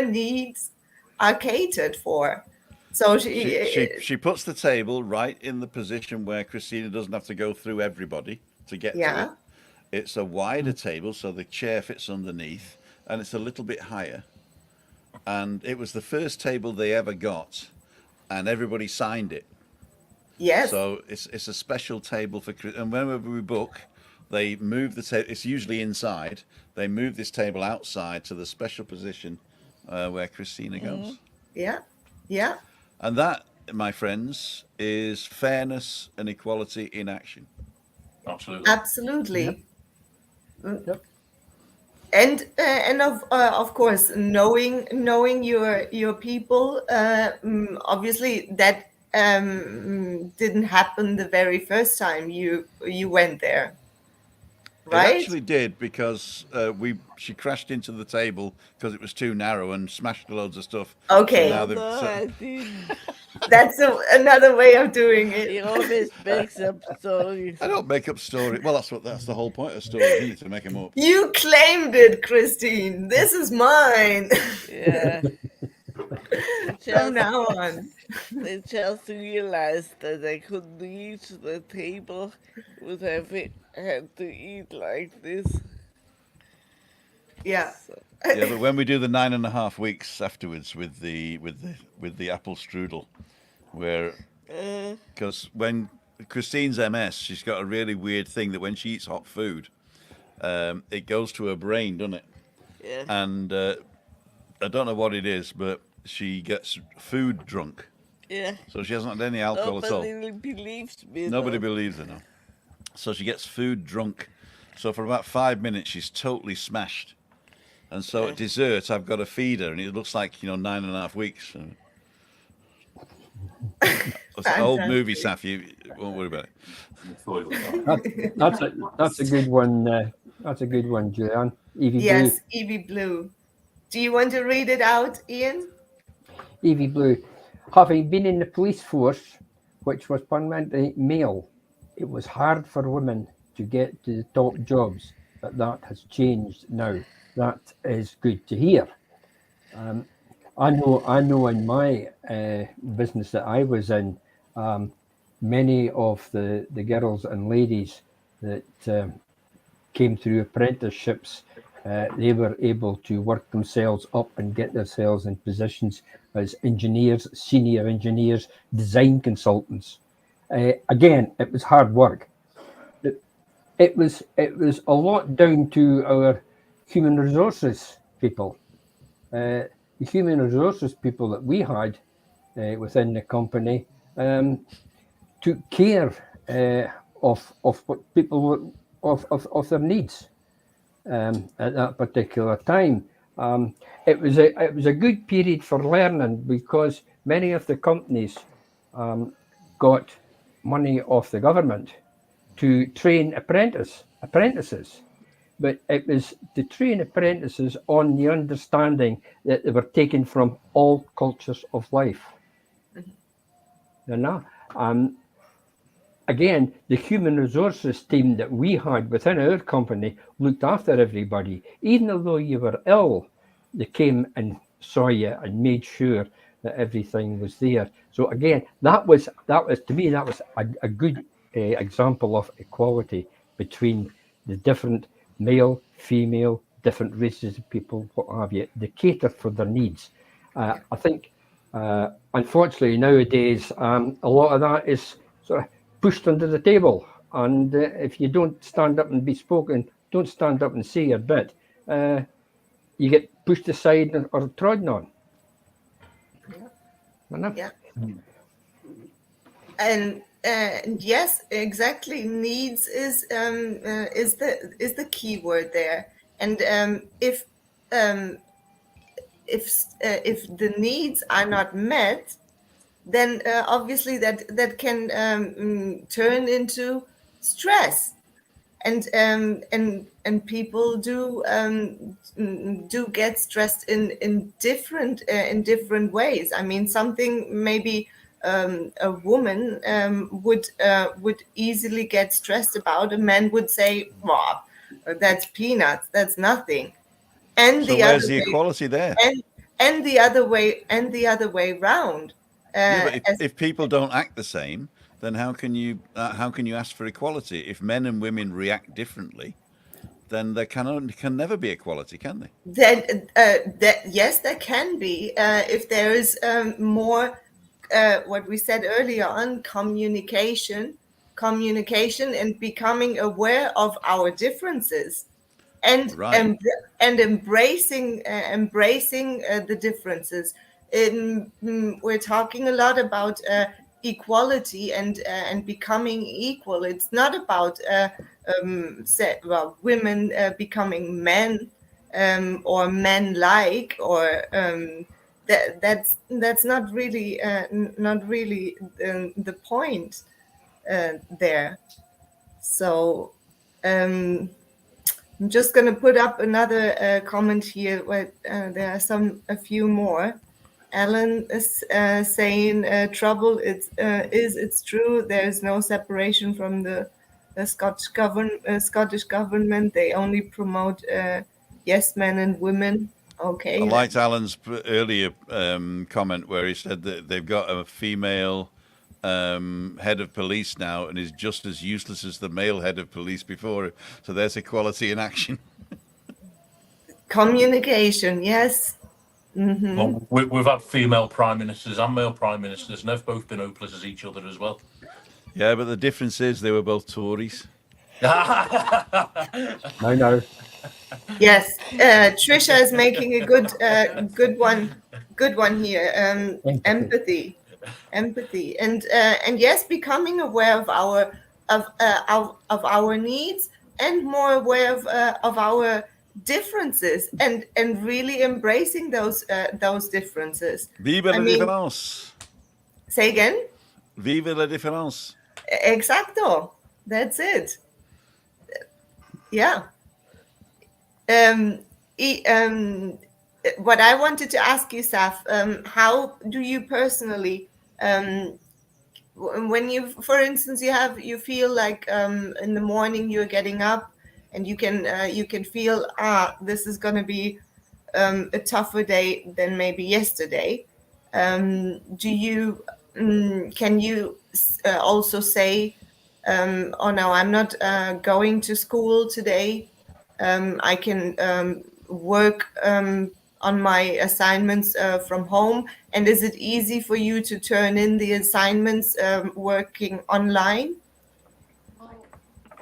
Speaker 1: needs are catered for. So
Speaker 3: She puts the table right in the position where Christina doesn't have to go through everybody to get to it. It's a wider table, so the chair fits underneath, and it's a little bit higher. And it was the first table they ever got, and everybody signed it.
Speaker 1: Yes.
Speaker 3: So it's a special table for, and whenever we book, they move the table. It's usually inside. They move this table outside to the special position where Christina goes.
Speaker 1: Yeah, yeah.
Speaker 3: And that, my friends, is fairness and equality in action.
Speaker 4: Absolutely.
Speaker 1: Absolutely. Yep. And of course, knowing your people, obviously that didn't happen the very first time you went there, right?
Speaker 3: It actually did, because she crashed into the table because it was too narrow and smashed loads of stuff.
Speaker 1: Okay.
Speaker 3: So
Speaker 2: No, I didn't.
Speaker 1: That's another way of doing it.
Speaker 2: He always makes up stories.
Speaker 3: I don't make up stories. Well, that's the whole point of stories. You need to make them up.
Speaker 1: You claimed it, Christine. This is mine.
Speaker 2: Yeah.
Speaker 1: From now on.
Speaker 2: They just realized that I couldn't reach the table would have had to eat like this.
Speaker 1: Yeah.
Speaker 3: Yeah, but when we do the 9.5 weeks afterwards with the apple strudel, where because when Christine's MS, she's got a really weird thing that when she eats hot food, it goes to her brain, doesn't it?
Speaker 2: Yeah.
Speaker 3: And I don't know what it is, but she gets food drunk.
Speaker 2: Yeah.
Speaker 3: So she hasn't had any alcohol at all.
Speaker 2: Nobody believes me.
Speaker 3: Nobody believes her now. So she gets food drunk. So for about 5 minutes, she's totally smashed. And so at dessert, I've got to feed her, and it looks like 9.5 weeks. It's an old movie, Saff. You won't worry about
Speaker 5: it. That's a good one. That's a good one, Julianne. Evie
Speaker 1: yes,
Speaker 5: Blue.
Speaker 1: Evie Blue. Do you want to read it out, Ian?
Speaker 5: Evie Blue. Having been in the police force, which was permanently male, it was hard for women to get to the top jobs, but that has changed now. That is good to hear. I know in my business that I was in, many of the girls and ladies that came through apprenticeships, they were able to work themselves up and get themselves in positions as engineers, senior engineers, design consultants. Again, it was hard work. It was a lot down to our human resources people. The human resources people that we had within the company took care of what people were, of their needs at that particular time. It was a good period for learning, because many of the companies got money off the government to train apprentices. But it was to train apprentices on the understanding that they were taken from all cultures of life. Again, the human resources team that we had within our company looked after everybody. Even though you were ill, they came and saw you and made sure that everything was there. So again, that was to me, that was a good example of equality between the different male, female, different races of people, what have you. They cater for their needs. I think, unfortunately, nowadays, a lot of that is sort of pushed under the table. And if you don't stand up and be spoken, don't stand up and say your bit, you get pushed aside or trodden on.
Speaker 1: Yeah. And yes, exactly. Needs is the key word there. And if the needs are not met, then obviously that can turn into stress, and people do get stressed in different ways. I mean, something maybe a woman would easily get stressed about. A man would say, "Wow, that's peanuts. That's nothing." And
Speaker 3: So
Speaker 1: the
Speaker 3: where's
Speaker 1: other
Speaker 3: the
Speaker 1: way,
Speaker 3: equality there?
Speaker 1: and the other way round.
Speaker 3: Yeah, but
Speaker 1: As
Speaker 3: if people don't act the same, then how can you ask for equality? If men and women react differently, then there can never be equality, can they?
Speaker 1: that yes, there can be if there is more what we said earlier on, communication, and becoming aware of our differences, and
Speaker 3: Right.
Speaker 1: embracing the differences. We're talking a lot about equality and becoming equal. It's not about women becoming men, or men-like, or that's not really the point there. So I'm just going to put up another comment here where there are a few more. Alan is saying trouble it's true. There is no separation from the Scottish government. They only promote yes men and women. Okay.
Speaker 3: I liked Alan's earlier comment where he said that they've got a female head of police now and is just as useless as the male head of police before. So there's equality in action.
Speaker 1: Communication, yes.
Speaker 4: Well, we've had female prime ministers and male prime ministers, and they've both been hopeless as each other as well.
Speaker 3: Yeah, but the difference is they were both Tories.
Speaker 5: No.
Speaker 1: Yes, Trisha is making a good one here. Empathy, and yes, becoming aware of our needs, and more aware of our differences, and really embracing those differences.
Speaker 3: Vive la différence.
Speaker 1: Say again.
Speaker 3: Vive la différence.
Speaker 1: Exacto. That's it. Yeah. What I wanted to ask you, Saff, how do you personally, when you, for instance, you feel like in the morning you're getting up, and you can feel this is going to be a tougher day than maybe yesterday. Can you also say, oh no, I'm not going to school today. I can work on my assignments from home. And is it easy for you to turn in the assignments working online?
Speaker 6: Well, I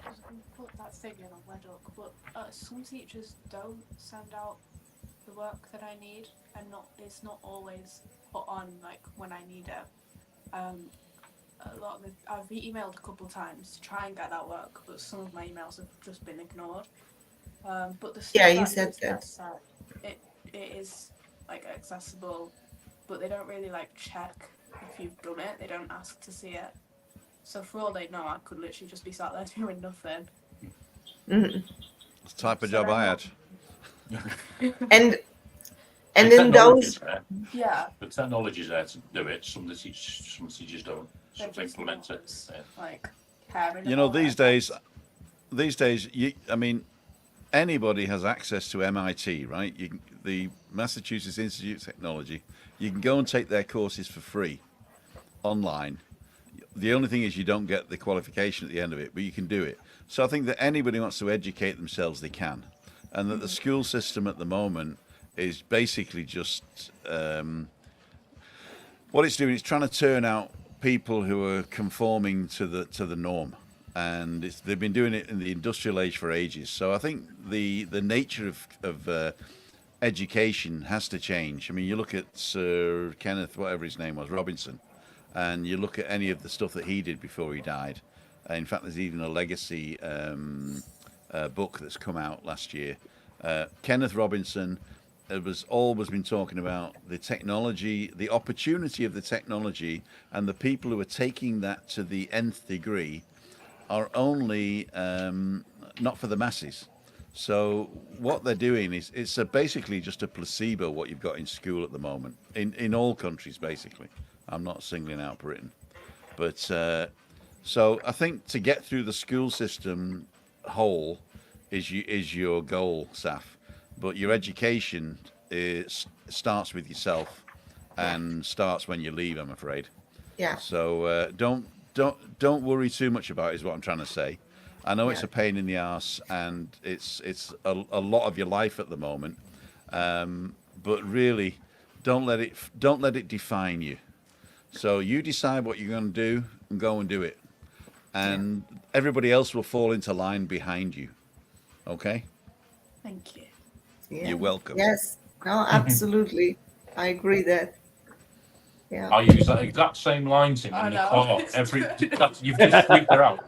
Speaker 6: was going to put that figure on Weddock, but some teachers don't send out the work that I need, and it's not always put on like when I need it. I've emailed a couple of times to try and get that work, but some of my emails have just been ignored. But the stuff
Speaker 1: You said that.
Speaker 6: It is like accessible, but they don't really like check if you've done it. They don't ask to see it. So for all they know, I could literally just be sat there doing nothing.
Speaker 1: Mm-hmm.
Speaker 3: It's the type of job I had.
Speaker 1: And
Speaker 4: the
Speaker 1: in those,
Speaker 6: the
Speaker 4: technology's there to do it. Some teachers don't implement it.
Speaker 6: Like caring.
Speaker 3: You know, these days, I mean, anybody has access to MIT, right? The Massachusetts Institute of Technology. You can go and take their courses for free online. The only thing is you don't get the qualification at the end of it, but you can do it. So I think that anybody wants to educate themselves, they can. And that the school system at the moment is basically just what it's doing. It's trying to turn out people who are conforming to the norm, and they've been doing it in the industrial age for ages. So I think the nature of education has to change. I mean, you look at Sir Kenneth, whatever his name was, Robinson, and you look at any of the stuff that he did before he died. In fact, there's even a legacy book that's come out last year. Kenneth Robinson has always been talking about the technology, the opportunity of the technology, and the people who are taking that to the nth degree are only not for the masses. So what they're doing is it's basically just a placebo, what you've got in school at the moment, in all countries, basically. I'm not singling out Britain. But so I think to get through the school system whole is your goal, Saff. But your education starts with yourself and starts when you leave, I'm afraid.
Speaker 1: Yeah.
Speaker 3: So don't worry too much about it, is what I'm trying to say. I know it's a pain in the arse, and it's a lot of your life at the moment. But really, don't let it define you. So you decide what you're going to do and go and do it, and everybody else will fall into line behind you. Okay?
Speaker 6: Thank you.
Speaker 1: Yeah.
Speaker 3: You're welcome.
Speaker 1: Yes. No, absolutely. I agree that. Yeah.
Speaker 4: I use that exact same line, Tim, in the car. You've just freaked her out.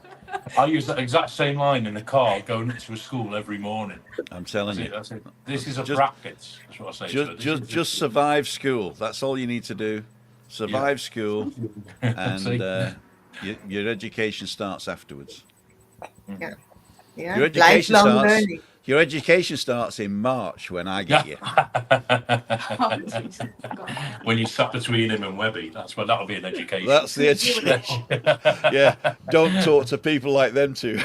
Speaker 4: I use that exact same line in the car going to a school every morning.
Speaker 3: I'm telling you.
Speaker 4: That's it. This is a practice. That's what I say.
Speaker 3: Just survive school. That's all you need to do. Survive school, and your education starts afterwards.
Speaker 1: Yeah. Yeah.
Speaker 3: Your education
Speaker 1: Lifelong
Speaker 3: starts.
Speaker 1: learning.
Speaker 3: Your education starts in March when I get you.
Speaker 4: When you sat between him and Webby, that'll be an education.
Speaker 3: That's the education. Yeah, don't talk to people like them two.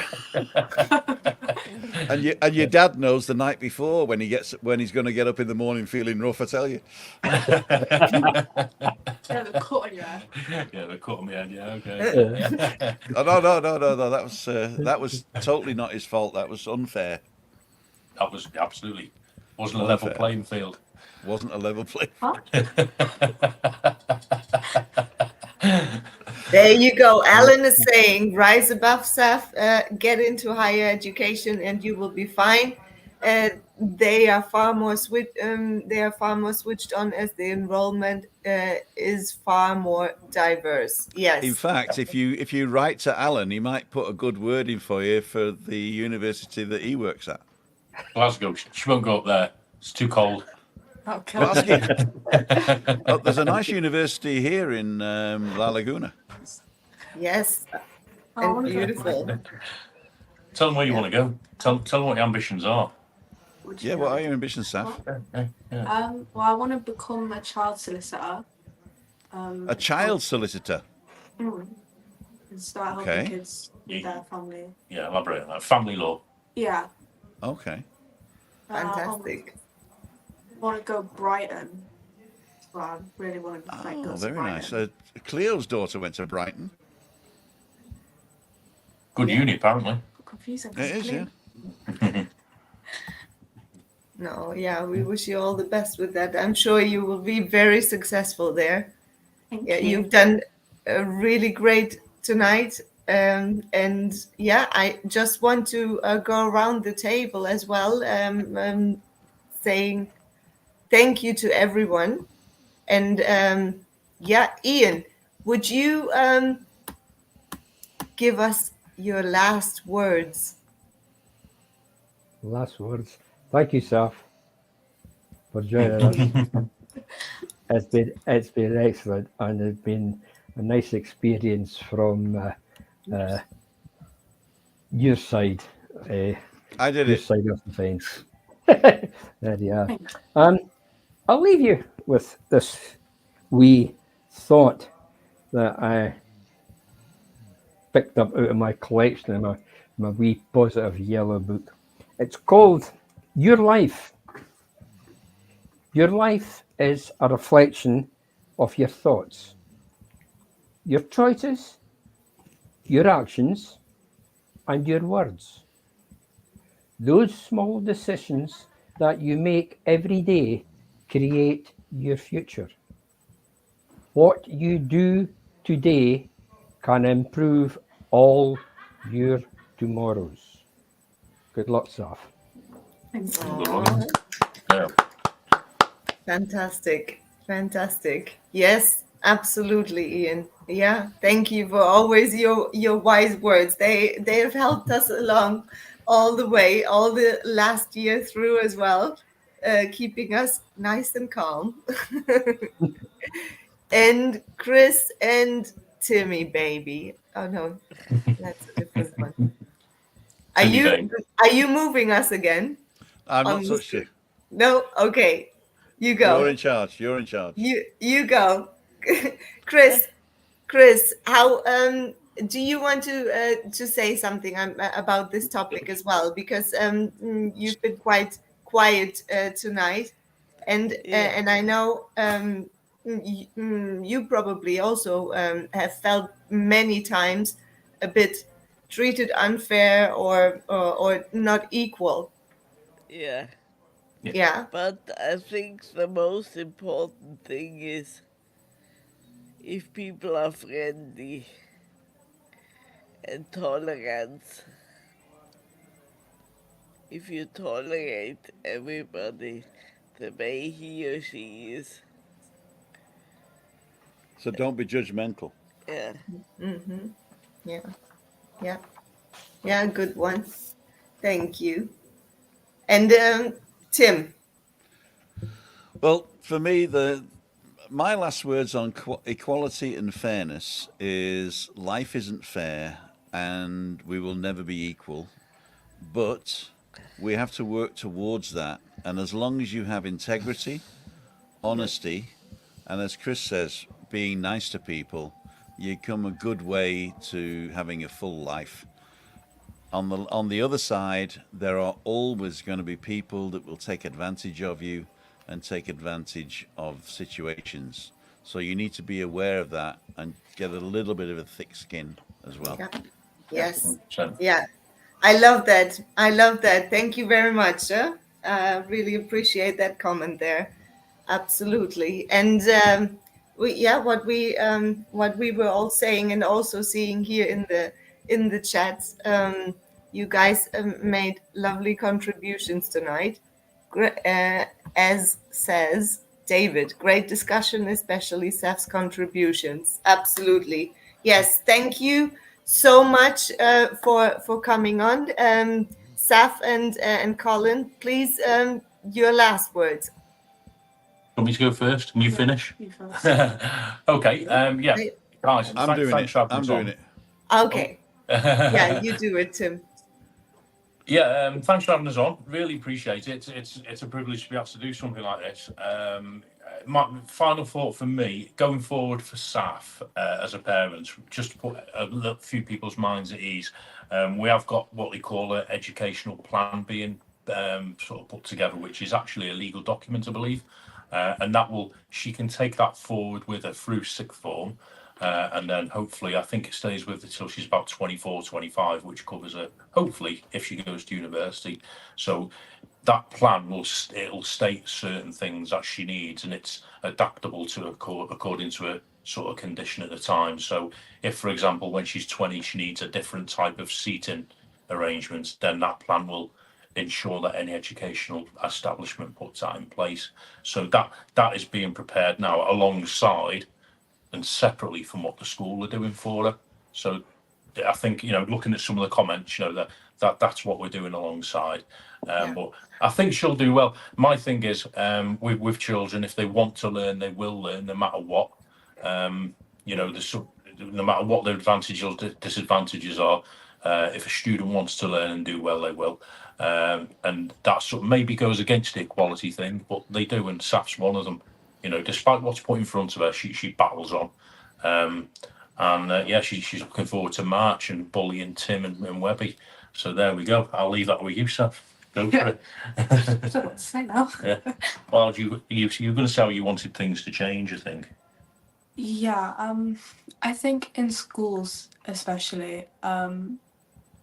Speaker 3: And your dad knows the night before when he's going to get up in the morning feeling rough. I tell you.
Speaker 6: Yeah, the cut on your head.
Speaker 4: Yeah, the cut on my head. Yeah, okay.
Speaker 3: Oh, no. That was totally not his fault. That was unfair.
Speaker 4: That was absolutely wasn't a level playing field.
Speaker 3: Wasn't a level playing.
Speaker 1: There you go. Alan is saying, rise above, Saff, get into higher education, and you will be fine. They are far more switched on as the enrollment is far more diverse. Yes.
Speaker 3: In fact, if you write to Alan, he might put a good word in for you for the university that he works at.
Speaker 4: Glasgow. She won't go up there. It's too cold.
Speaker 6: Okay.
Speaker 3: Oh, there's a nice university here in La Laguna.
Speaker 1: Yes. And beautiful.
Speaker 4: Tell them where you want to go. Tell them what your ambitions are.
Speaker 3: Yeah, what are your ambitions, Saff?
Speaker 6: Well, I want to become a child solicitor.
Speaker 3: A child solicitor.
Speaker 6: And start helping kids with their family.
Speaker 4: Yeah, elaborate on that. Family law.
Speaker 6: Yeah.
Speaker 3: Okay.
Speaker 1: Fantastic.
Speaker 6: I want to go Brighton. Well, I really want to go to
Speaker 3: Very
Speaker 6: Brighton.
Speaker 3: nice. Cleo's daughter went to Brighton.
Speaker 4: Good uni, apparently.
Speaker 6: Confusing.
Speaker 3: It is, yeah.
Speaker 1: No, yeah, we wish you all the best with that. I'm sure you will be very successful there.
Speaker 6: Thank
Speaker 1: Yeah,
Speaker 6: you.
Speaker 1: you've done really great tonight. And yeah, I just want to go around the table as well, saying thank you to everyone. And yeah, Ian, would you give us your last words?
Speaker 5: Last words. Thank you, Saff, for joining us. It's been excellent, and it's been a nice experience from your side.
Speaker 3: I did
Speaker 5: Your
Speaker 3: it.
Speaker 5: side of the fence. There you are. I'll leave you with this wee thought that I picked up out of my collection in my wee positive yellow book. It's called Your Life. Your life is a reflection of your thoughts, your choices, your actions, and your words. Those small decisions that you make every day create your future. What you do today can improve all your tomorrows. Good luck, Saff.
Speaker 6: Thank you.
Speaker 4: Good one. Yeah.
Speaker 1: Fantastic. Fantastic. Yes, absolutely, Ian. Yeah, thank you for always your wise words. They have helped us along all the way, all the last year through as well, keeping us nice and calm. And Chris and Timmy, baby. Oh no, that's a different one. Are
Speaker 4: Timmy
Speaker 1: you
Speaker 4: Bain.
Speaker 1: are you moving us again
Speaker 3: I've not
Speaker 1: on the
Speaker 3: touched you.
Speaker 1: screen? No? Okay. You go.
Speaker 3: You're in charge. You're in charge.
Speaker 1: You go. Chris, how do you want to say something about this topic as well? Because you've been quite quiet tonight,
Speaker 2: Yeah.
Speaker 1: and I know you probably also have felt many times a bit treated unfair or not equal.
Speaker 2: Yeah.
Speaker 1: Yeah.
Speaker 2: But I think the most important thing is if people are friendly and tolerant, if you tolerate everybody the way he or she is,
Speaker 3: So don't be judgmental.
Speaker 2: yeah.
Speaker 1: Mm-hmm. Yeah. Yeah. Yeah. Good one. Thank you. And Tim.
Speaker 3: Well, for me, my last words on equality and fairness is life isn't fair and we will never be equal, but we have to work towards that. And as long as you have integrity, honesty, and as Chris says, being nice to people, you come a good way to having a full life. On the other side, there are always going to be people that will take advantage of you and take advantage of situations. So you need to be aware of that and get a little bit of a thick skin as well.
Speaker 1: Yeah. Yes.
Speaker 4: 100%.
Speaker 1: Yeah. I love that. I love that. Thank you very much. Really appreciate that comment there. Absolutely. And what we were all saying and also seeing here in the chats, you guys made lovely contributions tonight. As says David, great discussion, especially Seth's contributions. Absolutely. Yes, thank you so much for coming on. Saf and Colin, please, your last words.
Speaker 4: Want me to go first? Can you finish?
Speaker 6: You first.
Speaker 4: Okay. Yeah. Guys,
Speaker 3: I'm doing
Speaker 4: thanks
Speaker 3: it.
Speaker 4: for having
Speaker 3: I'm
Speaker 4: us
Speaker 3: doing
Speaker 4: on.
Speaker 3: it.
Speaker 1: Okay. Yeah, you do it, Tim.
Speaker 4: Yeah, thanks for having us on. Really appreciate it. It's a privilege to be able to do something like this. My final thought for me, going forward for Saff as a parent, just to put a few people's minds at ease, we have got what we call an educational plan being sort of put together, which is actually a legal document, I believe. And she can take that forward with her through sixth form. And then hopefully, I think it stays with her till she's about 24, 25, which covers her, hopefully, if she goes to university. So that plan it'll state certain things that she needs, and it's adaptable to according to a sort of condition at the time. So if, for example, when she's 20, she needs a different type of seating arrangements, then that plan will ensure that any educational establishment puts that in place. So that is being prepared now alongside and separately from what the school are doing for her. So I think, looking at some of the comments, that's what we're doing alongside. But I think she'll do well. My thing is, with children, if they want to learn, they will learn no matter what. No matter what their advantages or disadvantages are, if a student wants to learn and do well, they will. And that sort of maybe goes against the equality thing, but they do, and Saff's one of them. Despite what's put in front of her, she battles on. She's looking forward to March and bullying Tim and Webby. So there we go. I'll leave that with you, Saff. Go for it.
Speaker 6: I don't know what to say now.
Speaker 4: Yeah. Well, you're going to say how you wanted things to change, I think.
Speaker 6: Yeah, I think in schools especially,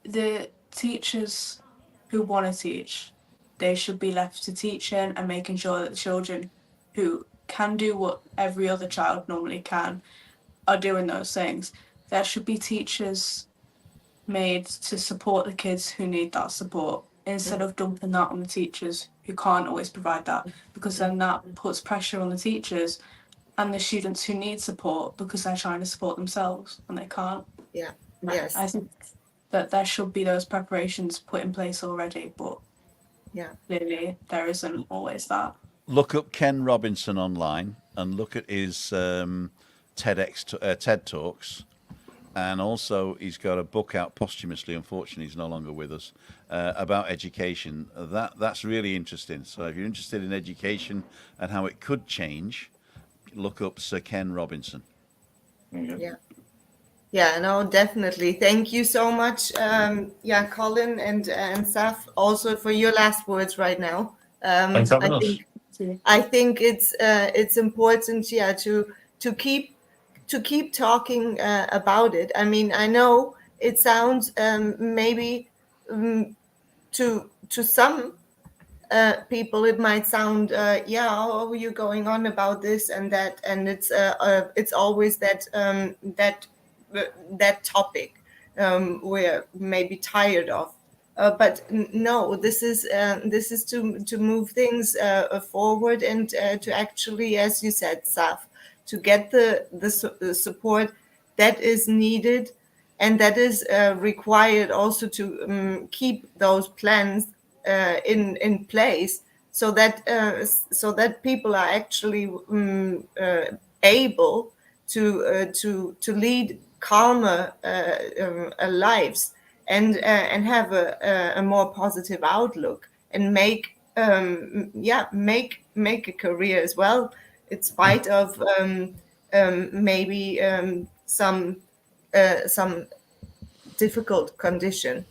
Speaker 6: the teachers who want to teach, they should be left to teaching and making sure that the children who can do what every other child normally can are doing those things. There should be teachers made to support the kids who need that support instead of dumping that on the teachers who can't always provide that, because then that puts pressure on the teachers and the students who need support because they're trying to support themselves and they can't.
Speaker 1: Yeah. Yes.
Speaker 6: I think that there should be those preparations put in place already, but clearly there isn't always that.
Speaker 3: Look up Ken Robinson online and look at his TED Talks. And also, he's got a book out posthumously. Unfortunately, he's no longer with us, about education. That's really interesting. So, if you're interested in education and how it could change, look up Sir Ken Robinson.
Speaker 1: Yeah, no, definitely. Thank you so much, Colin and Saff, also for your last words right now.
Speaker 4: Thanks for having us.
Speaker 1: I think it's important, to keep talking about it. I mean, I know it sounds maybe to some people it might sound how are you going on about this and that, and it's always that topic we're maybe tired of. But no, this is to move things forward and to actually, as you said, Saff, to get the support that is needed and that is required also to keep those plans in place, so that people are actually able to lead calmer lives and have a more positive outlook and make a career as well, in spite of maybe some difficult condition.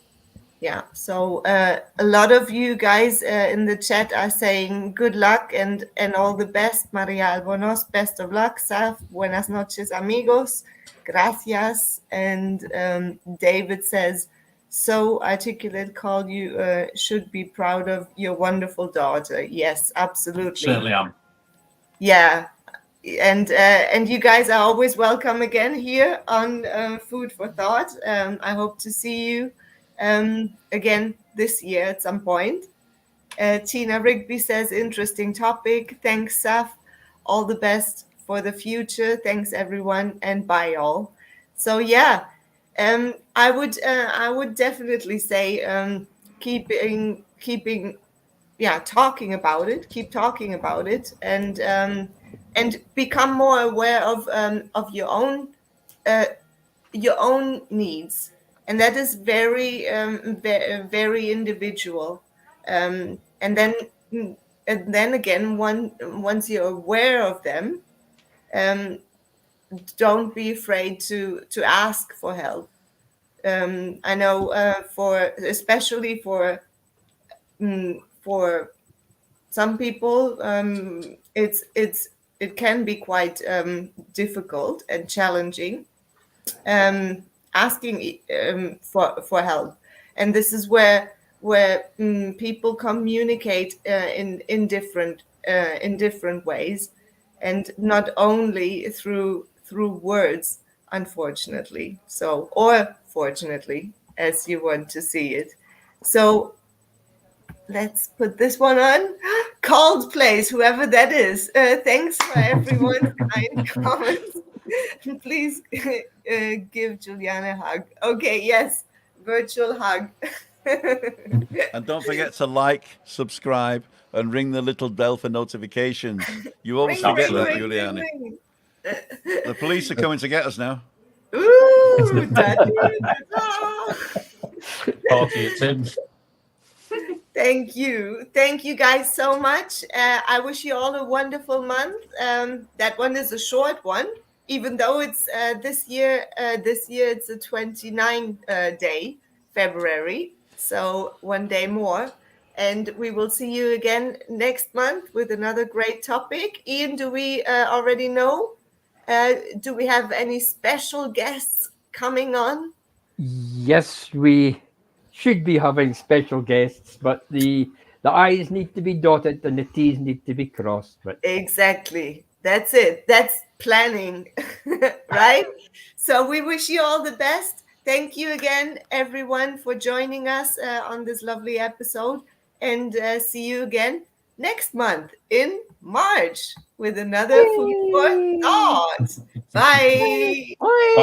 Speaker 1: Yeah, so a lot of you guys in the chat are saying good luck and all the best. Maria Albonos, best of luck. Saff, buenas noches, amigos. Gracias. And David says, so articulate, Carl, you should be proud of your wonderful daughter. Yes, absolutely.
Speaker 4: Certainly am.
Speaker 1: Yeah. And you guys are always welcome again here on Food for Thought. I hope to see you again this year at some point. Tina Rigby says, interesting topic. Thanks, Saff. All the best for the future. Thanks, everyone, and bye all. So yeah, I would definitely say keeping talking about it. Keep talking about it, and become more aware of your own needs. And that is very, very individual. And then again, once you're aware of them, don't be afraid to ask for help. I know especially for some people, it can be quite difficult and challenging. Asking for help, and this is where people communicate in different ways, and not only through words, unfortunately. So, or fortunately, as you want to see it. So let's put this one on. Coldplay, whoever that is. Thanks for everyone's kind comments. Please give Juliana a hug. Okay, yes, virtual hug.
Speaker 3: And don't forget to like, subscribe, and ring the little bell for notifications. You always forget that, Juliana. The police are coming to get us now.
Speaker 1: Ooh,
Speaker 4: Party at Tim's.
Speaker 1: Thank you guys so much. I wish you all a wonderful month. That one is a short one, even though it's this year it's a 29 day February, so one day more, and we will see you again next month with another great topic. Ian, do we already know? Do we have any special guests coming on?
Speaker 5: Yes, we should be having special guests, but the I's need to be dotted and the T's need to be crossed. But
Speaker 1: exactly, that's it. That's planning, right? So we wish you all the best. Thank you again, everyone, for joining us on this lovely episode. And see you again next month in March with another Food for Thought. Bye.